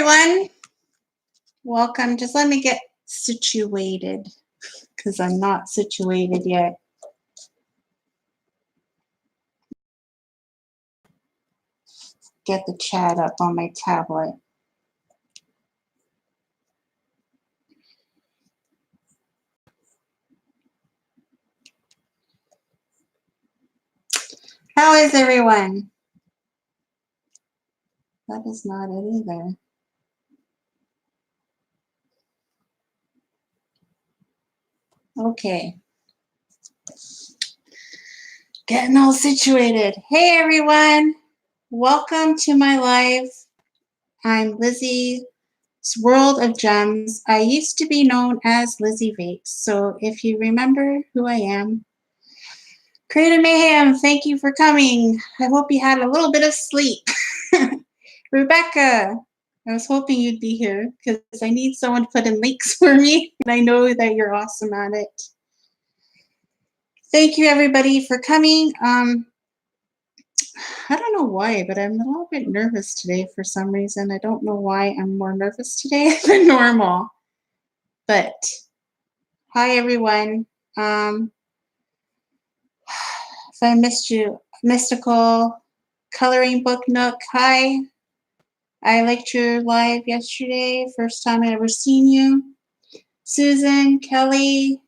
everyone. Welcome. Just let me get situated because I'm not situated yet. Get the chat up on my tablet. How is everyone? That is not it either. Okay. Getting all situated. Hey everyone. Welcome to my live. I'm Lizzie's World of Gems. I used to be known as Lizzie Vapes. So if you remember who I am, Creative Mayhem, thank you for coming. I hope you had a little bit of sleep. Rebecca, I was hoping you'd be here because I need someone to put in links for me, and I know that you're awesome at it. Thank you, everybody, for coming. I don't know why, but I'm a little bit nervous today for some reason. I don't know why I'm more nervous today than normal. But hi, everyone. If I missed you, Mystical Coloring Book Nook, hi. I liked your live yesterday. First time I ever seen you. Susan, Kelly,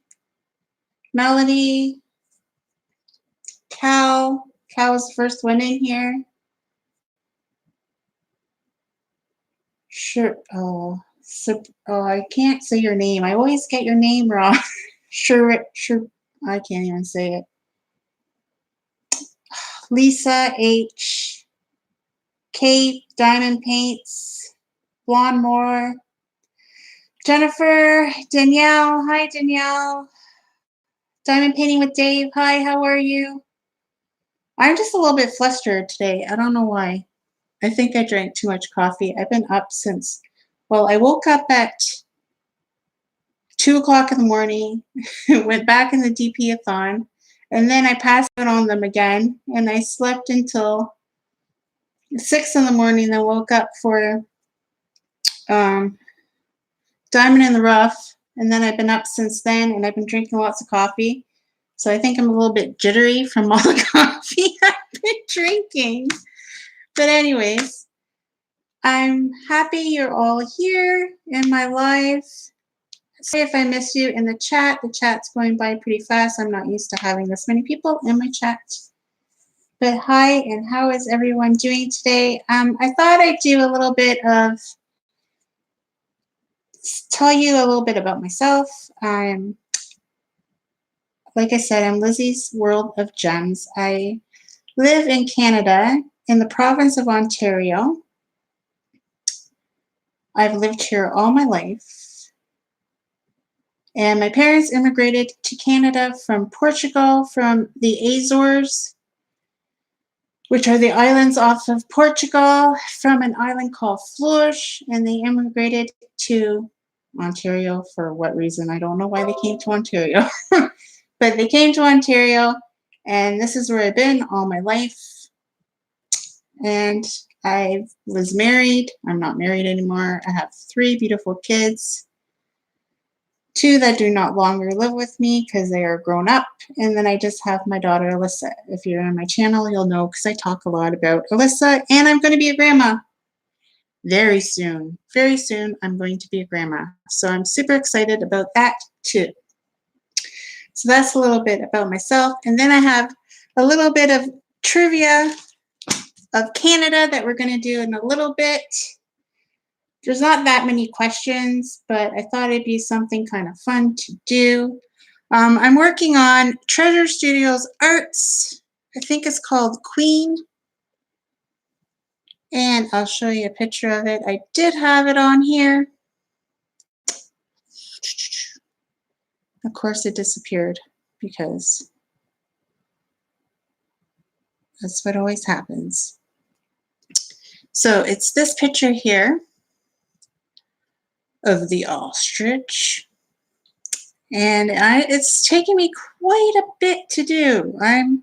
Melody, Cal. Cal was the first one in here. Sure. Oh, I can't say your name. I always get your name wrong. Sure. I can't even say it. Lisa H. Kate, Diamond Paints, Blonde Moore, Jennifer, Danielle. Hi, Danielle. Diamond Painting with Dave. Hi, how are you? I'm just a little bit flustered today. I don't know why. I think I drank too much coffee. I've been up since, well, I woke up at 2 o'clock in the morning, went back in the A-Thon, and then I passed out on them again, and I slept until 6 in the morning, then woke up for Diamond in the Rough, and then I've been up since then, and I've been drinking lots of coffee. So I think I'm a little bit jittery from all the coffee I've been drinking. But anyways, I'm happy you're all here in my live. Sorry if I miss you in the chat. The chat's going by pretty fast. I'm not used to having this many people in my chat. But hi, and how is everyone doing today? I thought I'd do a little bit of, tell you a little bit about myself. Like I said, I'm Lizzie's World of Gems. I live in Canada, in the province of Ontario. I've lived here all my life. And my parents immigrated to Canada from Portugal, from the Azores, which are the islands off of Portugal, from an island called Flores, and they immigrated to Ontario for what reason? I don't know why they came to Ontario. But they came to Ontario, and this is where I've been all my life. And I was married. I'm not married anymore. I have 3 beautiful kids. 2 that do not longer live with me because they are grown up. And then I just have my daughter, Alyssa. If you're on my channel, you'll know because I talk a lot about Alyssa. And I'm going to be a grandma very soon. Very soon, I'm going to be a grandma. So I'm super excited about that too. So that's a little bit about myself. And then I have a little bit of trivia of Canada that we're going to do in a little bit. There's not that many questions, but I thought it'd be something kind of fun to do. I'm working on Treasure Studios Arts. I think it's called Queen. And I'll show you a picture of it. I did have it on here. Of course, it disappeared because that's what always happens. So it's this picture here of the ostrich. And it's taken me quite a bit to do. I've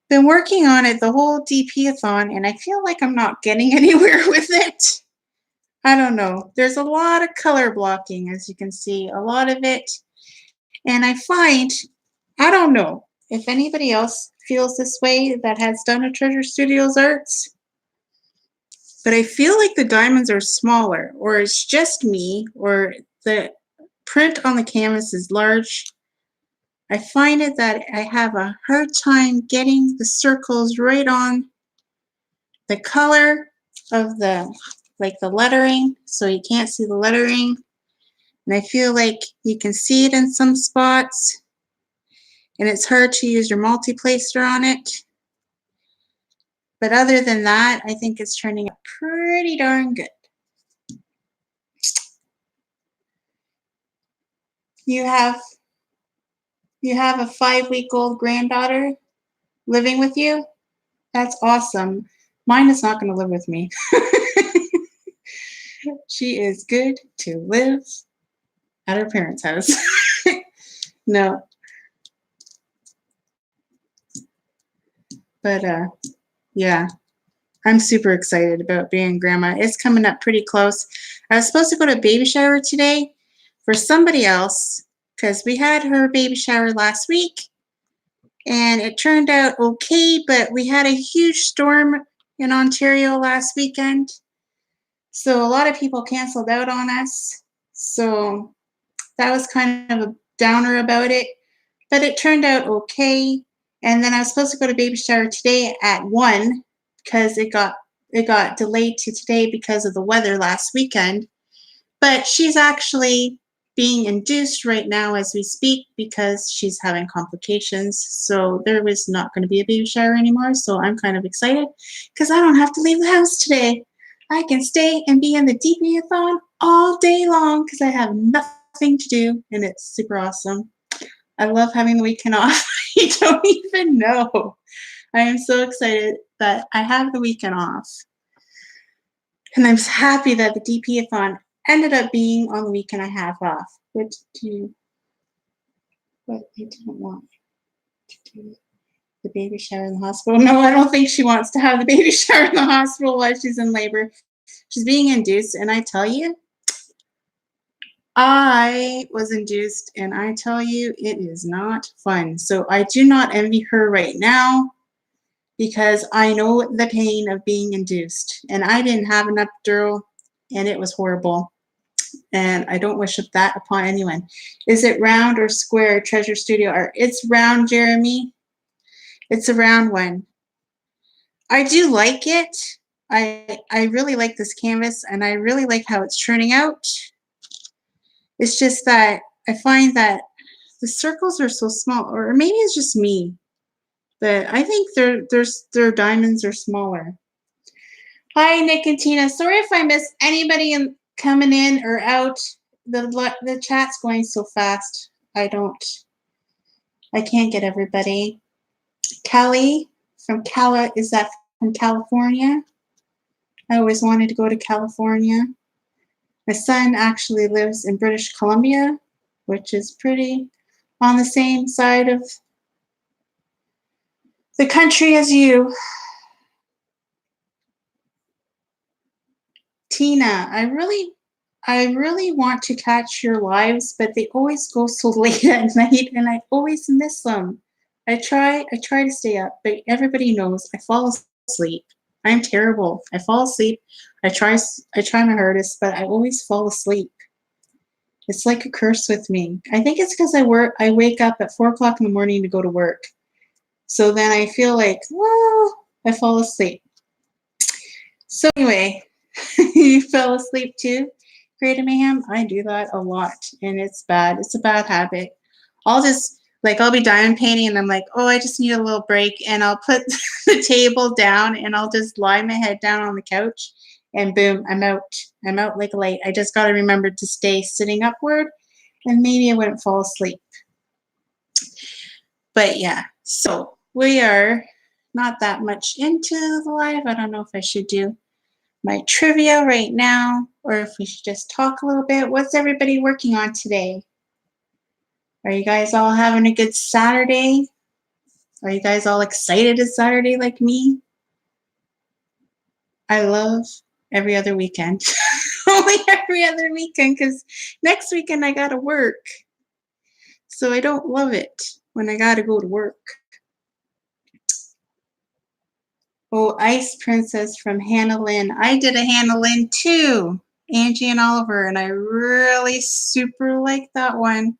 been working on it the whole DP-a-thon, and I feel like I'm not getting anywhere with it. I don't know. There's a lot of color blocking, as you can see, a lot of it. And I find, I don't know if anybody else feels this way that has done a Treasure Studios arts, but I feel like the diamonds are smaller, or it's just me, or the print on the canvas is large. I find it that I have a hard time getting the circles right on the color of the, like the lettering, so you can't see the lettering. And I feel like you can see it in some spots, and it's hard to use your multi-placer on it. But other than that, I think it's turning out pretty darn good. You have a 5-week-old granddaughter living with you? That's awesome. Mine is not going to live with me. She is good to live at her parents' house. No, but yeah, I'm super excited about being grandma. It's coming up pretty close. I was supposed to go to a baby shower today for somebody else because we had her baby shower last week and it turned out okay, but we had a huge storm in Ontario last weekend. So a lot of people canceled out on us. So that was kind of a downer about it, but it turned out okay. And then I was supposed to go to baby shower today at 1 because it got delayed to today because of the weather last weekend. But she's actually being induced right now as we speak because she's having complications. So there was not going to be a baby shower anymore. So I'm kind of excited because I don't have to leave the house today. I can stay and be in the DP-A-Thon all day long because I have nothing to do and it's super awesome. I love having the weekend off. You don't even know. I am so excited that I have the weekend off. And I'm happy that the DP-A-Thon ended up being on the weekend I have off. What I didn't want to do the baby shower in the hospital. No, I don't think she wants to have the baby shower in the hospital while she's in labor. She's being induced, and I tell you, I was induced, and I tell you, it is not fun. So I do not envy her right now because I know the pain of being induced. And I didn't have an epidural, and it was horrible. And I don't wish that upon anyone. Is it round or square, Treasure Studio art? It's round, Jeremy. It's a round one. I do like it. I really like this canvas, and I really like how it's turning out. It's just that I find that the circles are so small, or maybe it's just me, but I think their diamonds are smaller. Hi, Nick and Tina. Sorry if I miss anybody coming in or out. The chat's going so fast. I can't get everybody. Callie is that from California? I always wanted to go to California. My son actually lives in British Columbia, which is pretty on the same side of the country as you. Tina, I really want to catch your lives, but they always go so late at night and I always miss them. I try to stay up, but everybody knows I fall asleep. I'm terrible. I fall asleep. I try my hardest, but I always fall asleep. It's like a curse with me. I think it's because I wake up at 4 o'clock in the morning to go to work. So then I feel like, well, I fall asleep. So anyway, you fell asleep too, Creative Mayhem? I do that a lot, and it's bad. It's a bad habit. I'll be diamond painting, and I'm like, oh, I just need a little break, and I'll put the table down, and I'll just lie my head down on the couch, and boom, I'm out. I'm out like a light. I just got to remember to stay sitting upward, and maybe I wouldn't fall asleep. But yeah, so we are not that much into the live. I don't know if I should do my trivia right now or if we should just talk a little bit. What's everybody working on today? Are you guys all having a good Saturday? Are you guys all excited it's Saturday like me? I love every other weekend. only every other weekend because next weekend I gotta work. So I don't love it when I gotta go to work. Oh, Ice Princess from Hannah Lynn. I did a Hannah Lynn too. Angie and Oliver, and I really super like that one.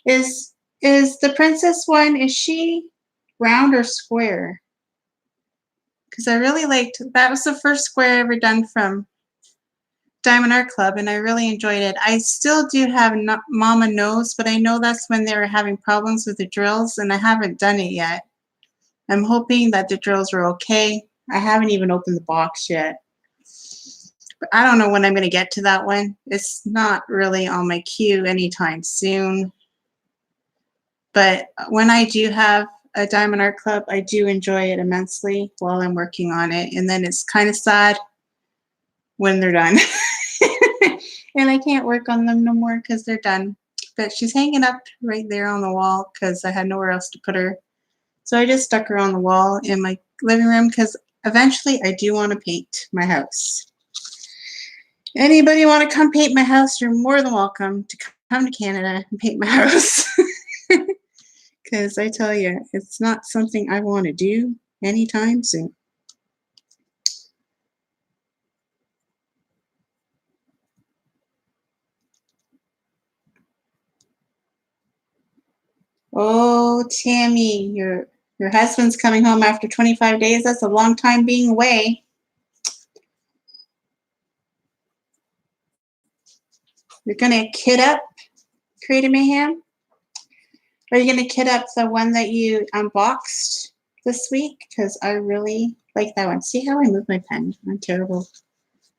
Is the princess one, is she round or square? Because I really liked, that was the first square I ever done from Diamond Art Club, and I really enjoyed it. I still do have Mama Knows, but I know that's when they were having problems with the drills, and I haven't done it yet. I'm hoping that the drills are okay. I haven't even opened the box yet. But I don't know when I'm going to get to that one. It's not really on my queue anytime soon. But when I do have a Diamond Art Club, I do enjoy it immensely while I'm working on it. And then it's kind of sad when they're done. And I can't work on them no more because they're done. But she's hanging up right there on the wall because I had nowhere else to put her. So I just stuck her on the wall in my living room because eventually I do want to paint my house. Anybody want to come paint my house, you're more than welcome to come to Canada and paint my house. Because I tell you, it's not something I want to do anytime soon. Oh, Tammy, your husband's coming home after 25 days. That's a long time being away. You're going to kit up Creative Mayhem? Are you going to kit up the one that you unboxed this week? Because I really like that one. See how I move my pen? I'm terrible.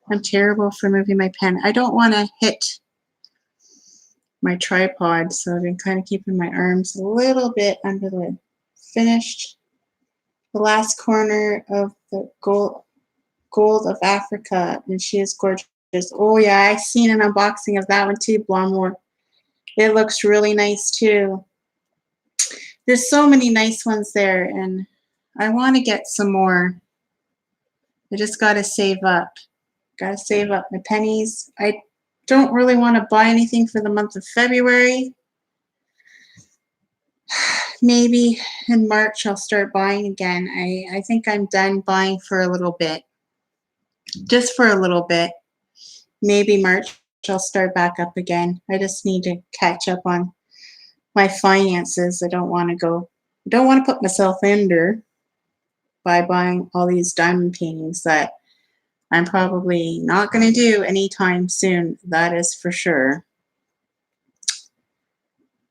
I'm terrible for moving my pen. I don't want to hit my tripod, so I've been kind of keeping my arms a little bit under the finished. The last corner of the gold of Africa, and she is gorgeous. Oh yeah, I've seen an unboxing of that one too, Blomore. It looks really nice too. There's so many nice ones there, and I want to get some more. I just got to save up. Got to save up my pennies. I don't really want to buy anything for the month of February. Maybe in March I'll start buying again. I think I'm done buying for a little bit. Just for a little bit. Maybe March I'll start back up again. I just need to catch up on my finances. I don't want to put myself under by buying all these diamond paintings that I'm probably not going to do anytime soon. That is for sure.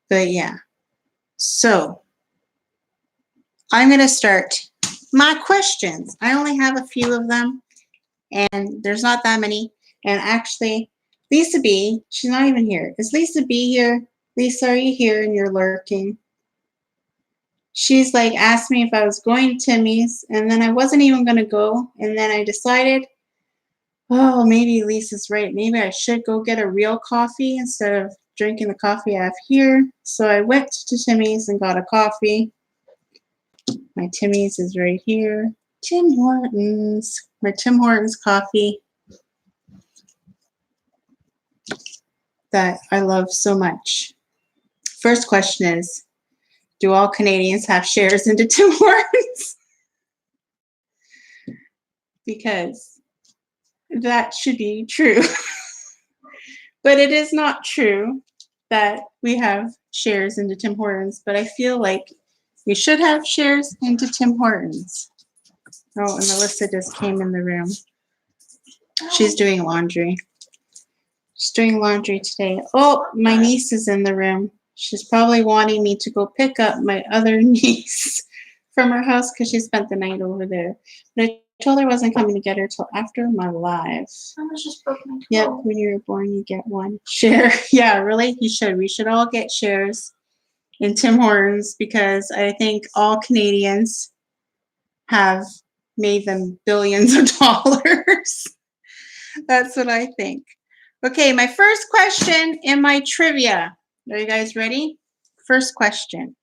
But yeah. So I'm going to start my questions. I only have a few of them, and there's not that many. And actually, Lisa B, she's not even here. Is Lisa B here? Lisa, are you here and you're lurking? She's like asked me if I was going to Timmy's, and then I wasn't even going to go. And then I decided, oh, maybe Lisa's right. Maybe I should go get a real coffee instead of drinking the coffee I have here. So I went to Timmy's and got a coffee. My Timmy's is right here. Tim Hortons. My Tim Hortons coffee that I love so much. First question is, do all Canadians have shares into Tim Hortons? Because that should be true. But it is not true that we have shares into Tim Hortons, but I feel like we should have shares into Tim Hortons. Oh, and Melissa just came in the room. She's doing laundry. She's doing laundry today. Oh, my niece is in the room. She's probably wanting me to go pick up my other niece from her house because she spent the night over there. But I told her I wasn't coming to get her till after my live. I was just broke my toe. Yep, when you were born, you get one share. Yeah, really, you should. We should all get shares in Tim Hortons because I think all Canadians have made them billions of dollars. That's what I think. Okay, my first question in my trivia. Are you guys ready? First question.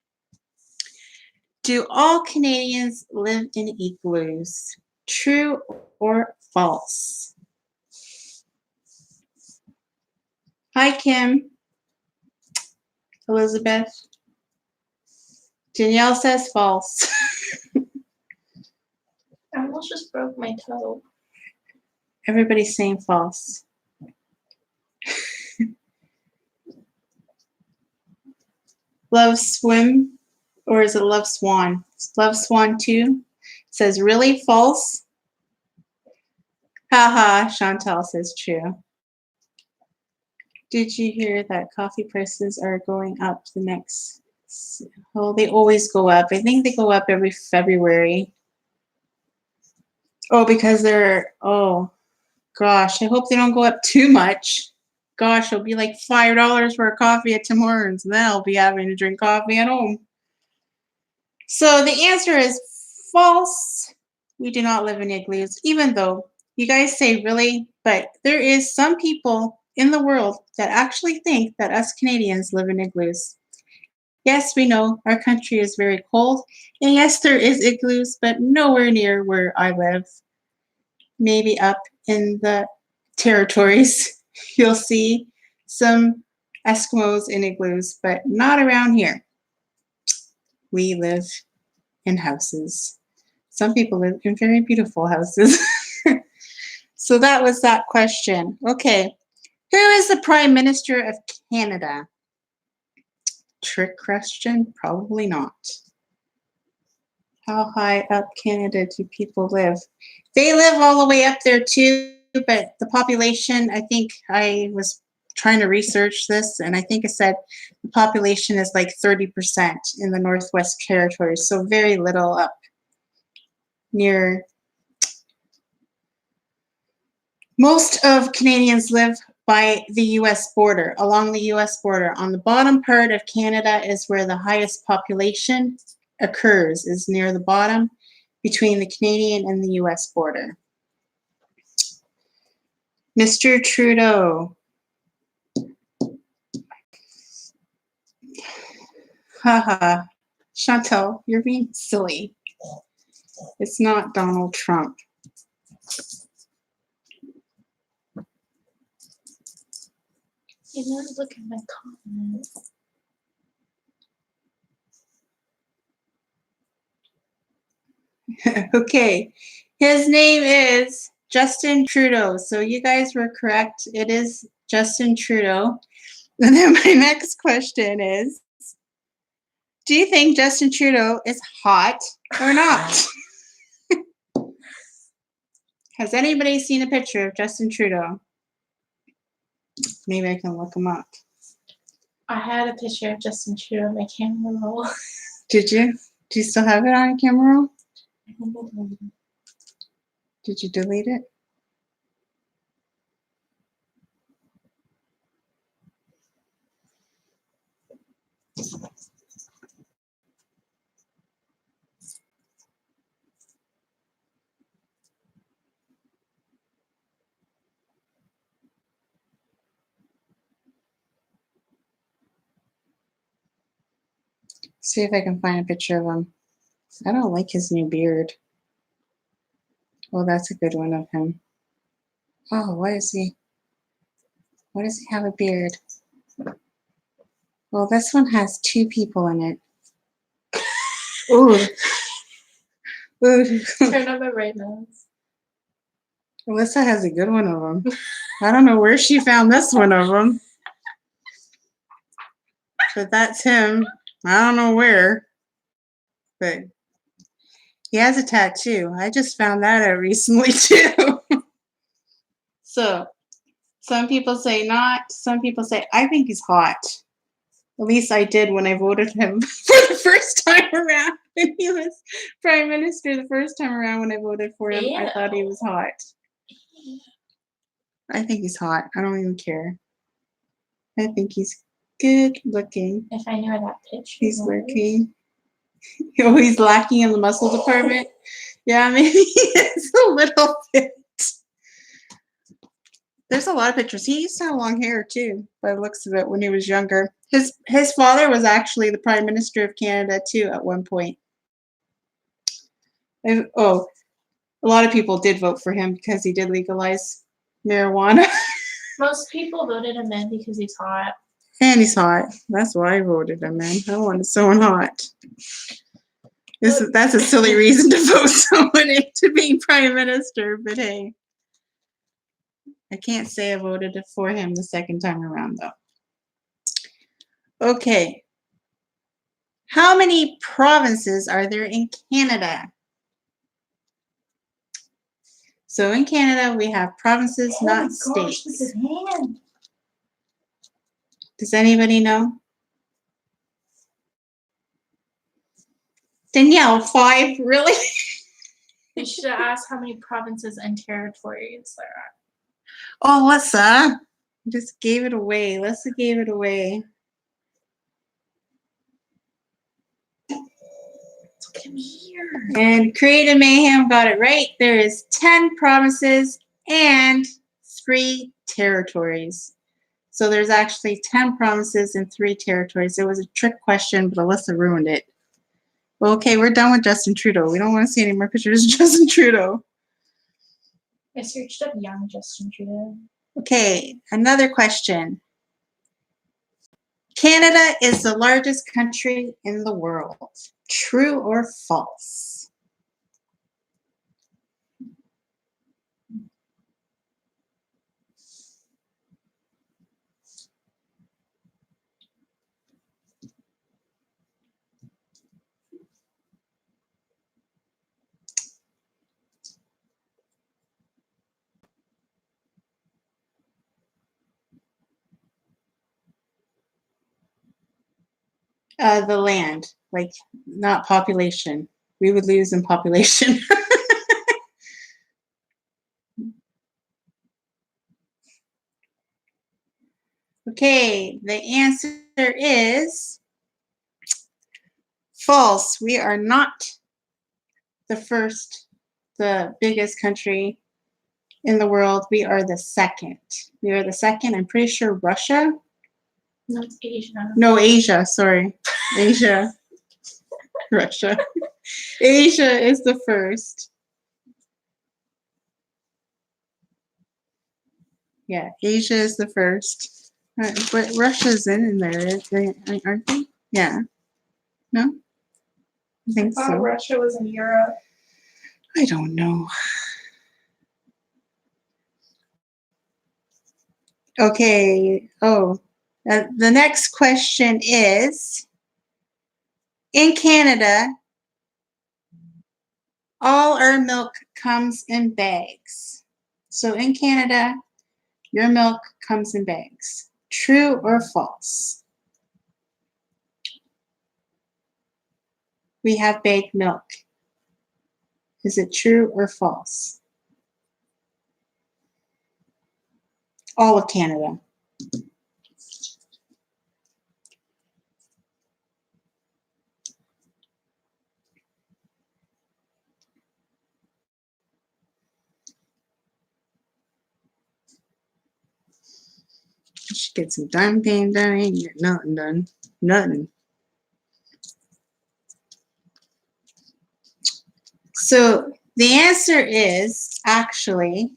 Do all Canadians live in igloos? True or false? Hi, Kim. Elizabeth. Danielle says false. I almost just broke my toe. Everybody's saying false. Love swim, or is it love swan? Love swan 2 says really false. Haha, Chantal says true. Did you hear that coffee prices are going up the next? Oh, they always go up. I think they go up every February. Oh, because they're, oh, gosh, I hope they don't go up too much. Gosh, it'll be like $5 for a coffee at Tim Hortons, and then I'll be having to drink coffee at home. So the answer is false. We do not live in igloos, even though you guys say really, but there is some people in the world that actually think that us Canadians live in igloos. Yes, we know our country is very cold, and yes, there is igloos, but nowhere near where I live. Maybe up in the territories, you'll see some Eskimos in igloos, but not around here. We live in houses. Some people live in very beautiful houses. So that was that question. Okay. Who is the Prime Minister of Canada? Trick question? Probably not. How high up Canada do people live? They live all the way up there too, but the population, I think I was trying to research this, and I think it said the population is like 30% in the Northwest Territories, so very little up near. Most of Canadians live by the US border, along the US border. On the bottom part of Canada is where the highest population occurs, is near the bottom between the Canadian and the US border. Mr. Trudeau. Haha. Chantal, you're being silly. It's not Donald Trump. You never look at my comments. Okay. His name is Justin Trudeau. So you guys were correct. It is Justin Trudeau. And then my next question is, do you think Justin Trudeau is hot or not? Has anybody seen a picture of Justin Trudeau? Maybe I can look him up. I had a picture of Justin Trudeau on my camera roll. Did you? Do you still have it on your camera roll? Did you delete it? See if I can find a picture of him. I don't like his new beard. Oh, that's a good one of him. Oh, why does he have a beard? Well, this one has 2 people in it. Ooh. Ooh. Turn on my right nose. Alyssa has a good one of them. I don't know where she found this one of them. But that's him. I don't know where. But he has a tattoo. I just found that out recently too. So some people say not. Some people say, I think he's hot. At least I did when I voted him for the first time around. When he was Prime Minister the first time around when I voted for him, I thought he was hot. I think he's hot. I don't even care. I think he's good looking. If I knew where that picture He's looking. Oh, he's lacking in the muscle department. Yeah, maybe it's a little bit. There's a lot of pictures. He used to have long hair too, by the looks of it, when he was younger. His father was actually the Prime Minister of Canada too at one point. A lot of people did vote for him because he did legalize marijuana. Most people voted him in because he's hot. And he's hot. That's why I voted him in. I wanted someone hot. That's a silly reason to vote someone into being prime minister, but hey. I can't say I voted for him the second time around, though. Okay. How many provinces are there in Canada? So in Canada, we have provinces, not states. This is hand. Does anybody know? Danielle, 5, really? You should have asked how many provinces and territories there are. Oh, Alyssa, just gave it away. Alyssa gave it away. Look at me here. And Creative Mayhem got it right. There is 10 provinces and 3 territories. So there's actually 10 provinces and 3 territories. It was a trick question, but Alyssa ruined it. Well, okay, we're done with Justin Trudeau. We don't want to see any more pictures of Justin Trudeau. I searched up young Justin Trudeau. Okay, another question. Canada is the largest country in the world. True or false? The land, like not population. We would lose in population. Okay, the answer is false. We are not the biggest country in the world. We are the second. We are the second. I'm pretty sure Russia. No, it's Asia. No, Asia. Sorry. Asia. Russia. Asia is the first. Yeah, Asia is the first. But Russia's in there, aren't they? Yeah. No? I think I thought so. Russia was in Europe. I don't know. Okay. Oh, the next question is, in Canada, all our milk comes in bags. So in Canada, your milk comes in bags. True or false? We have bagged milk. Is it true or false? All of Canada. You should get some dime painting done. Ain't get nothing done. Nothing. So the answer is actually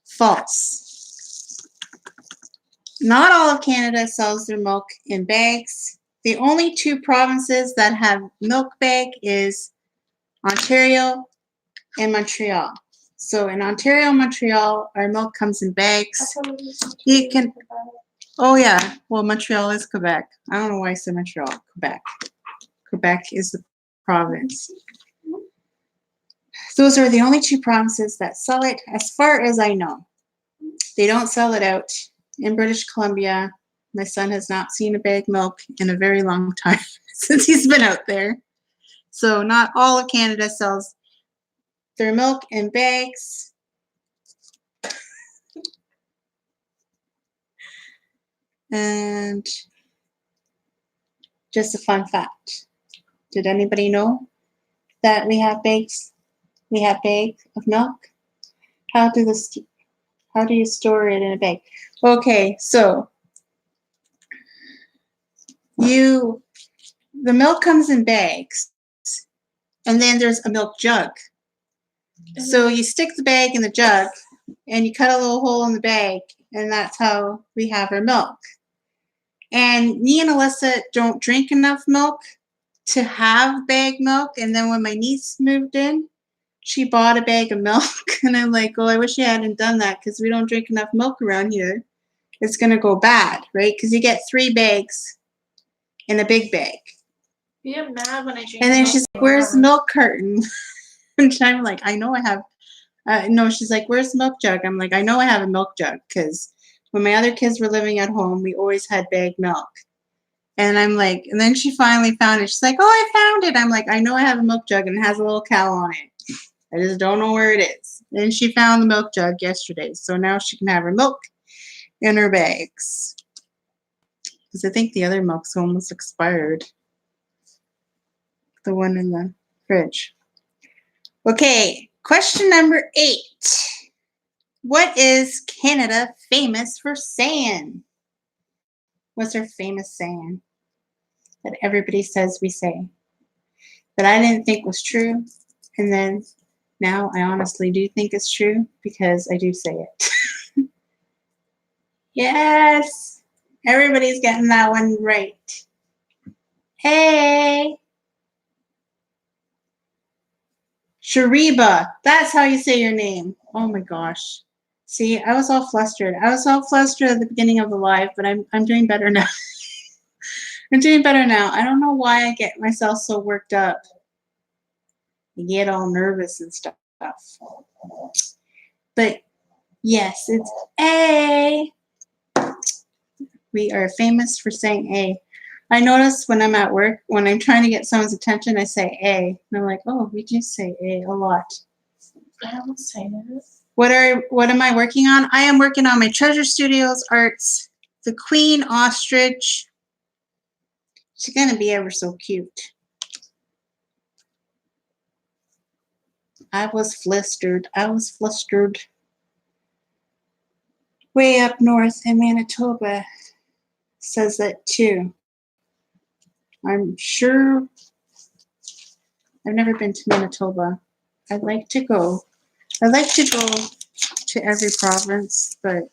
false. Not all of Canada sells their milk in bags. The only 2 provinces that have milk bag is Ontario and Montreal. So in Ontario and Montreal, our milk comes in bags. You can, oh yeah, well, Montreal is Quebec. I don't know why I said Montreal, Quebec. Quebec is the province. Those are the only 2 provinces that sell it, as far as I know. They don't sell it out in British Columbia. My son has not seen a bag of milk in a very long time since he's been out there. So not all of Canada sells their milk in bags. And just a fun fact. Did anybody know that we have bags? We have bags of milk. How do you store it in a bag? Okay, so the milk comes in bags, and then there's a milk jug. So you stick the bag in the jug, and you cut a little hole in the bag, and that's how we have our milk. And me and Alyssa don't drink enough milk to have bag milk. And then when my niece moved in, she bought a bag of milk. And I'm like, oh, I wish you hadn't done that because we don't drink enough milk around here. It's going to go bad, right? Because you get 3 bags in a big bag. You get mad when I drink. And then milk she's like, where's the milk carton? And I'm like, I know I have. No, she's like, where's the milk jug? I'm like, I know I have a milk jug because when my other kids were living at home, we always had bag milk. And I'm like, and then she finally found it. She's like, oh, I found it. I'm like, I know I have a milk jug and it has a little cow on it. I just don't know where it is. And she found the milk jug yesterday. So now she can have her milk in her bags. Because I think the other milk's almost expired. The one in the fridge. Okay, question number 8. What is Canada famous for saying? What's our famous saying that everybody says we say that I didn't think was true, and then now I honestly do think it's true because I do say it. Yes, everybody's getting that one right. Hey, Shariba, that's how you say your name. Oh my gosh. See, I was all flustered. I was all flustered at the beginning of the live, but I'm doing better now. I'm doing better now. I don't know why I get myself so worked up. I get all nervous and stuff. But yes, it's A. We are famous for saying A. I notice when I'm at work, when I'm trying to get someone's attention, I say A. And I'm like, oh, we do say A a lot. I don't say that. What am I working on? I am working on my Treasure Studios arts. The Queen Ostrich. She's gonna be ever so cute. I was flustered. Way up north in Manitoba says that too. I'm sure I've never been to Manitoba. I'd like to go. I'd like to go to every province, but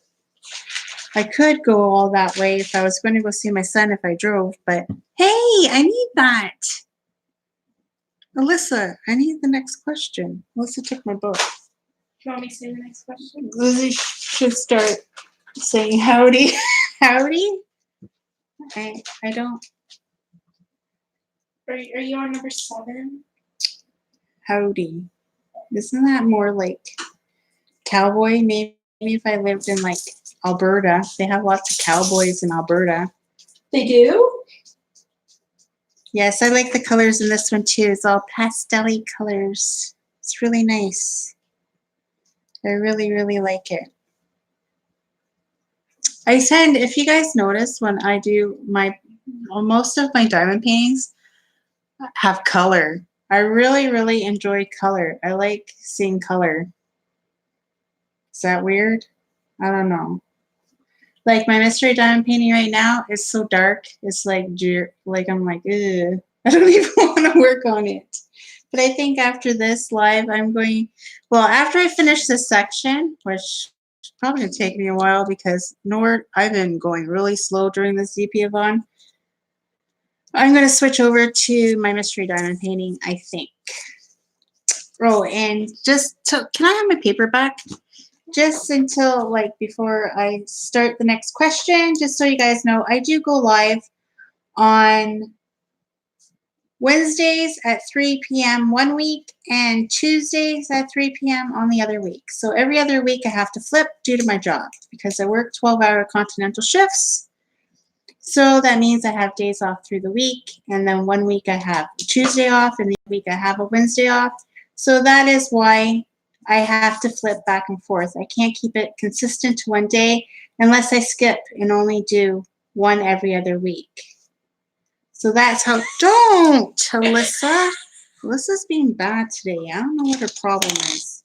I could go all that way if I was going to go see my son if I drove. But hey, I need that. Alyssa, I need the next question. Alyssa took my book. Do you want me to say the next question? Lizzie should start saying howdy. Howdy? I don't. Are you on number 7? Howdy. Isn't that more like cowboy? Maybe if I lived in like Alberta. They have lots of cowboys in Alberta. They do? Yes, I like the colors in this one too. It's all pastel-y colors. It's really nice. I really, really like it. I tend, if you guys notice, when I do most of my diamond paintings have color. I really, really enjoy color. I like seeing color. Is that weird? I don't know. Like my mystery diamond painting right now is so dark. It's like I'm like, ugh. I don't even want to work on it. But I think after this live, after I finish this section, which is probably going to take me a while because I've been going really slow during this DP-a-thon. I'm going to switch over to my mystery diamond painting, I think. Oh, and can I have my paper back? Just until before I start the next question, just so you guys know, I do go live on Wednesdays at 3 p.m. one week and Tuesdays at 3 p.m. on the other week. So every other week I have to flip due to my job because I work 12-hour continental shifts. So that means I have days off through the week, and then one week I have a Tuesday off, and the week I have a Wednesday off. So that is why I have to flip back and forth. I can't keep it consistent to one day unless I skip and only do one every other week. So that's how. Don't, Alyssa. Alyssa's being bad today. I don't know what her problem is.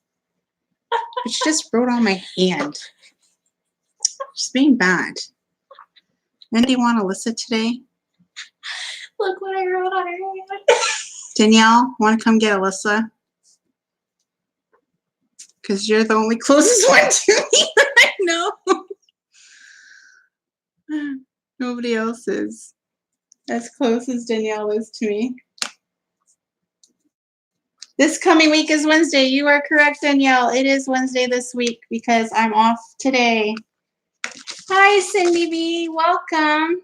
But she just wrote on my hand. She's being bad. Anybody want Alyssa today? Look what I wrote on her hand. Danielle, want to come get Alyssa? Because you're the only closest one to me that I know. Nobody else is as close as Danielle is to me. This coming week is Wednesday. You are correct, Danielle. It is Wednesday this week because I'm off today. Hi, Cindy B. Welcome.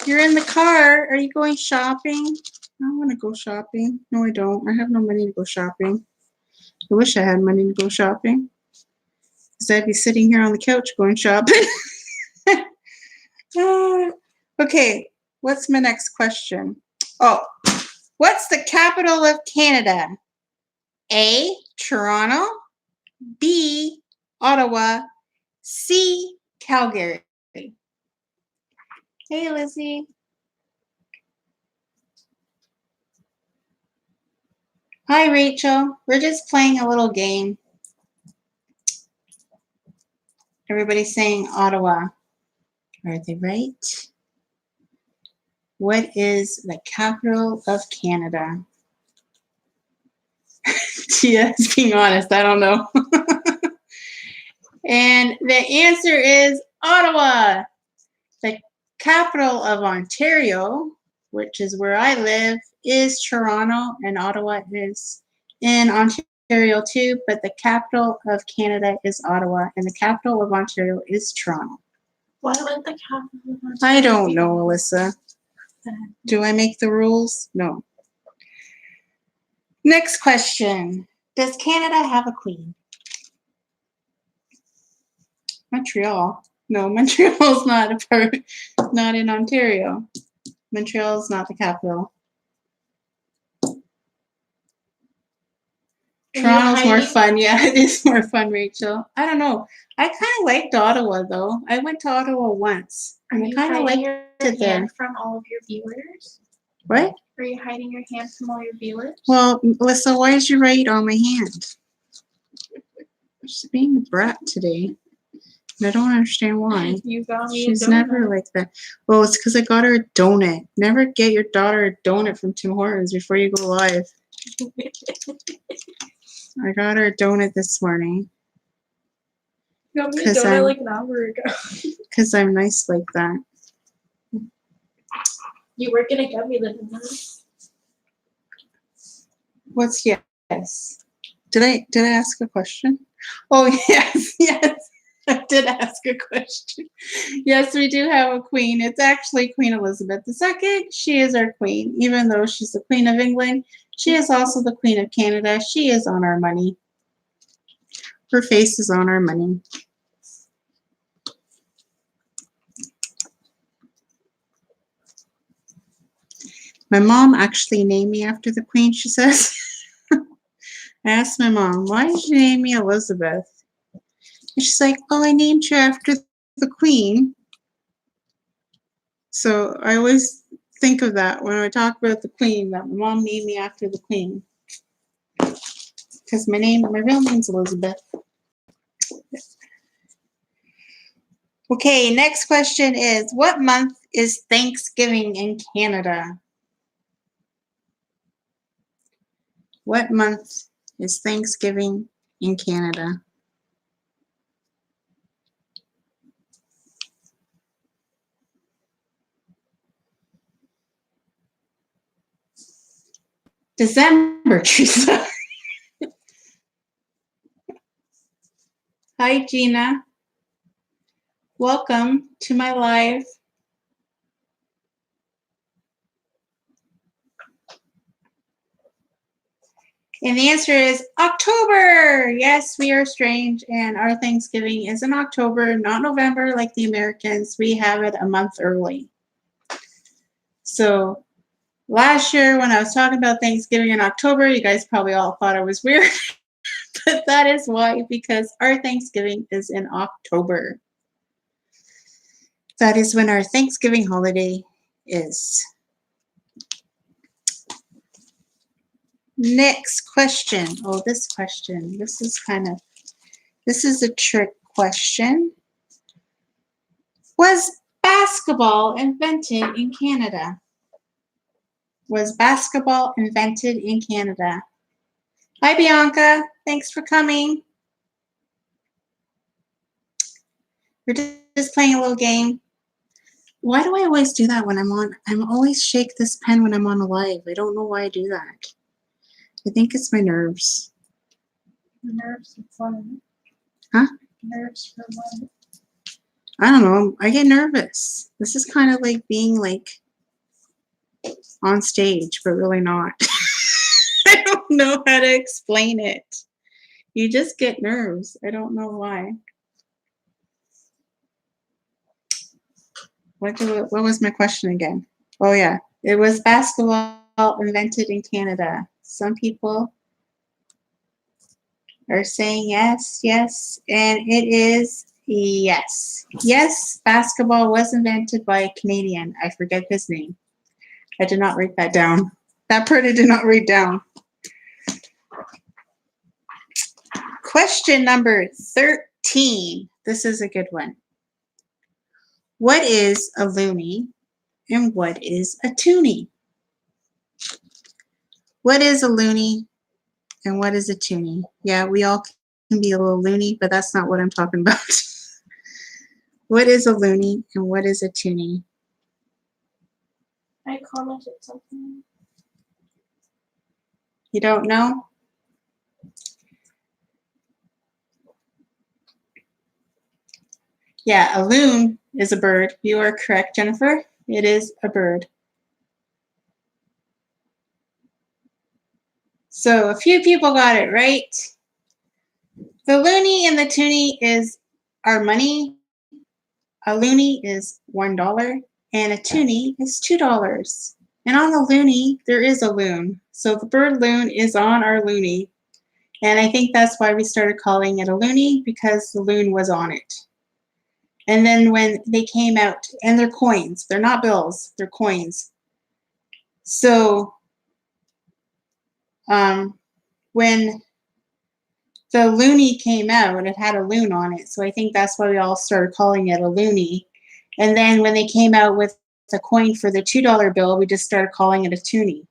You're in the car. Are you going shopping? I want to go shopping. No, I don't. I have no money to go shopping. I wish I had money to go shopping. Because I'd be sitting here on the couch going shopping. Okay, what's my next question? Oh, what's the capital of Canada? A, Toronto. B, Ottawa. C, Calgary. Hey, Lizzie. Hi, Rachel. We're just playing a little game. Everybody's saying Ottawa. Are they right? What is the capital of Canada? Tia is being honest. I don't know. And the answer is Ottawa. The capital of Ontario, which is where I live, is Toronto, and Ottawa is in Ontario too, but the capital of Canada is Ottawa, and the capital of Ontario is Toronto. Why would the capital of Ontario I don't be know, Alyssa. Do I make the rules? No. Next question. Does Canada have a queen? Montreal. No, Montreal's not a part, not in Ontario. Montreal's not the capital. Toronto's more fun. Yeah, it is more fun, Rachel. I don't know. I kind of liked Ottawa, though. I went to Ottawa once, and I kind of liked it there. From all of your viewers? What? Are you hiding your hand from all your viewers? Well, Alyssa, why is your right on my hand? She's being a brat today. And I don't understand why. You got me She's a donut. never like that. Well, it's because I got her a donut. Never get your daughter a donut from Tim Hortons before you go live. I got her a donut this morning. You got me a donut like an hour ago. Because I'm nice like that. You were gonna get me the donut. What's yes? Did I ask a question? Oh yes, yes. I did ask a question. Yes, we do have a queen. It's actually Queen Elizabeth II. She is our queen. Even though she's the Queen of England, she is also the Queen of Canada. She is on our money. Her face is on our money. My mom actually named me after the queen, she says. I asked my mom, why did you name me Elizabeth? And she's like, oh, I named you after the queen. So I always think of that when I talk about the queen, that my mom named me after the queen. Because my real name's Elizabeth. Okay, next question is, what month is Thanksgiving in Canada? What month is Thanksgiving in Canada? December, Teresa. Hi, Gina. Welcome to my live. And the answer is October. Yes, we are strange, and our Thanksgiving is in October, not November like the Americans. We have it a month early. So last year when I was talking about Thanksgiving in October, you guys probably all thought I was weird. But that is why, because our Thanksgiving is in October. That is when our Thanksgiving holiday is. Next question. Oh, this question. This is a trick question. Was basketball invented in Canada? Was basketball invented in Canada? Hi, Bianca. Thanks for coming. We're just playing a little game. Why do I always do that when I'm always shake this pen when I'm on a live. I don't know why I do that. I think it's my nerves. Nerves for fun. Huh? Nerves for what? I don't know. I get nervous. This is kind of like being like on stage, but really not. I don't know how to explain it. You just get nerves. I don't know why. What was my question again? Oh yeah, it was basketball invented in Canada. Some people are saying yes, yes, and it is yes. Yes, basketball was invented by a Canadian. I forget his name. I did not write that down. That part I did not write down. Question number 13. This is a good one. What is a loonie and what is a toonie? What is a loonie and what is a toonie? Yeah, we all can be a little loony, but that's not what I'm talking about. What is a loonie and what is a toonie? I commented something. You don't know? Yeah, a loon is a bird. You are correct, Jennifer. It is a bird. So a few people got it right. The loonie and the toonie is our money. A loonie is $1 and a toonie is $2. And on the loonie, there is a loon. So the bird loon is on our loonie. And I think that's why we started calling it a loonie, because the loon was on it. And then when they came out, and they're coins, they're not bills, they're coins. So when the loonie came out, it had a loon on it. So I think that's why we all started calling it a loonie. And then when they came out with the coin for the $2 bill, we just started calling it a toonie.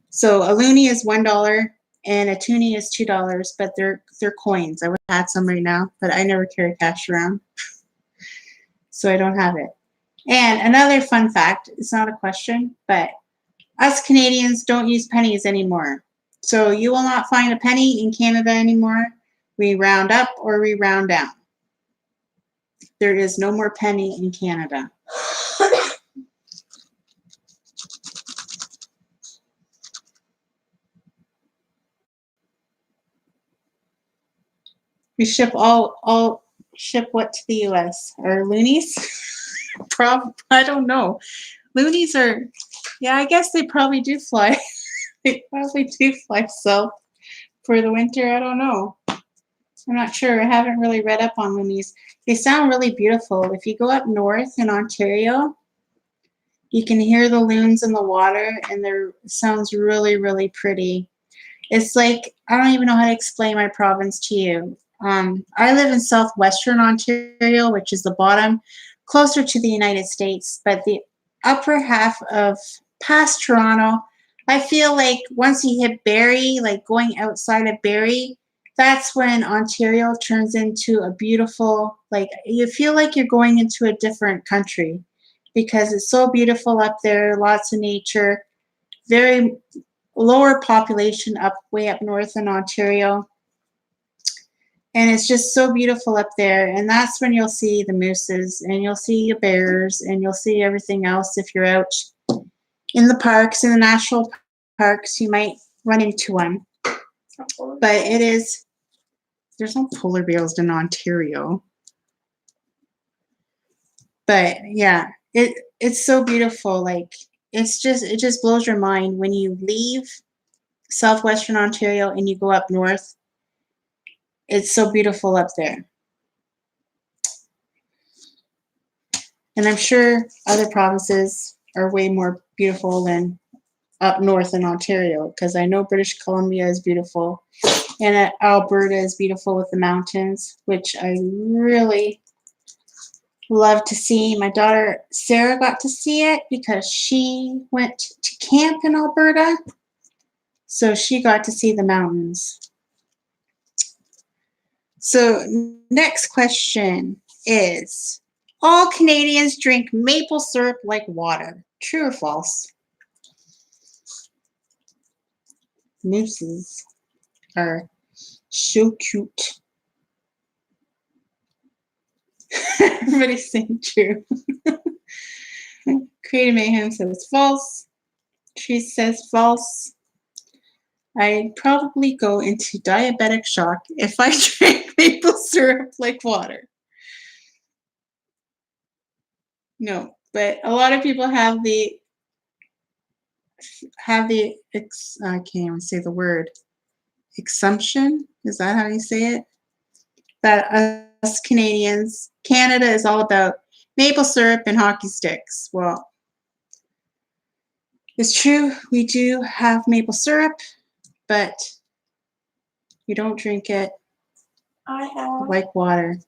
So a loonie is $1 and a toonie is $2, but they're coins. I would have had some right now, but I never carry cash around. So I don't have it. And another fun fact, it's not a question, but us Canadians don't use pennies anymore. So you will not find a penny in Canada anymore. We round up or we round down. There is no more penny in Canada. We ship ship what to the US? Or loonies? I don't know. Loonies are, yeah, I guess they probably do fly. They probably do fly south for the winter. I don't know. I'm not sure. I haven't really read up on loonies. They sound really beautiful. If you go up north in Ontario, you can hear the loons in the water, and it sounds really, really pretty. It's like, I don't even know how to explain my province to you. I live in southwestern Ontario, which is the bottom, closer to the United States, but the upper half of past Toronto, I feel like once you hit Barrie, like going outside of Barrie, that's when Ontario turns into a beautiful, like you feel like you're going into a different country because it's so beautiful up there, lots of nature, very lower population up way up north in Ontario. And it's just so beautiful up there. And that's when you'll see the mooses and you'll see your bears and you'll see everything else. If you're out in the parks, in the national parks, you might run into one. But it is, there's no polar bears in Ontario. But yeah, it's so beautiful. Like it just blows your mind when you leave southwestern Ontario and you go up north. It's so beautiful up there. And I'm sure other provinces are way more beautiful than up north in Ontario, because I know British Columbia is beautiful and Alberta is beautiful with the mountains, which I really love to see. My daughter Sarah got to see it because she went to camp in Alberta. So she got to see the mountains. So next question is, all Canadians drink maple syrup like water. True or false? Mooses are so cute. Everybody's saying true. Creative Mayhem says false. Tree says false. I'd probably go into diabetic shock if I drank maple syrup like water. No, but a lot of people have the I can't even say the word, assumption. Is that how you say it? That us Canadians, Canada is all about maple syrup and hockey sticks. Well, it's true, we do have maple syrup, but we don't drink it I have. like water.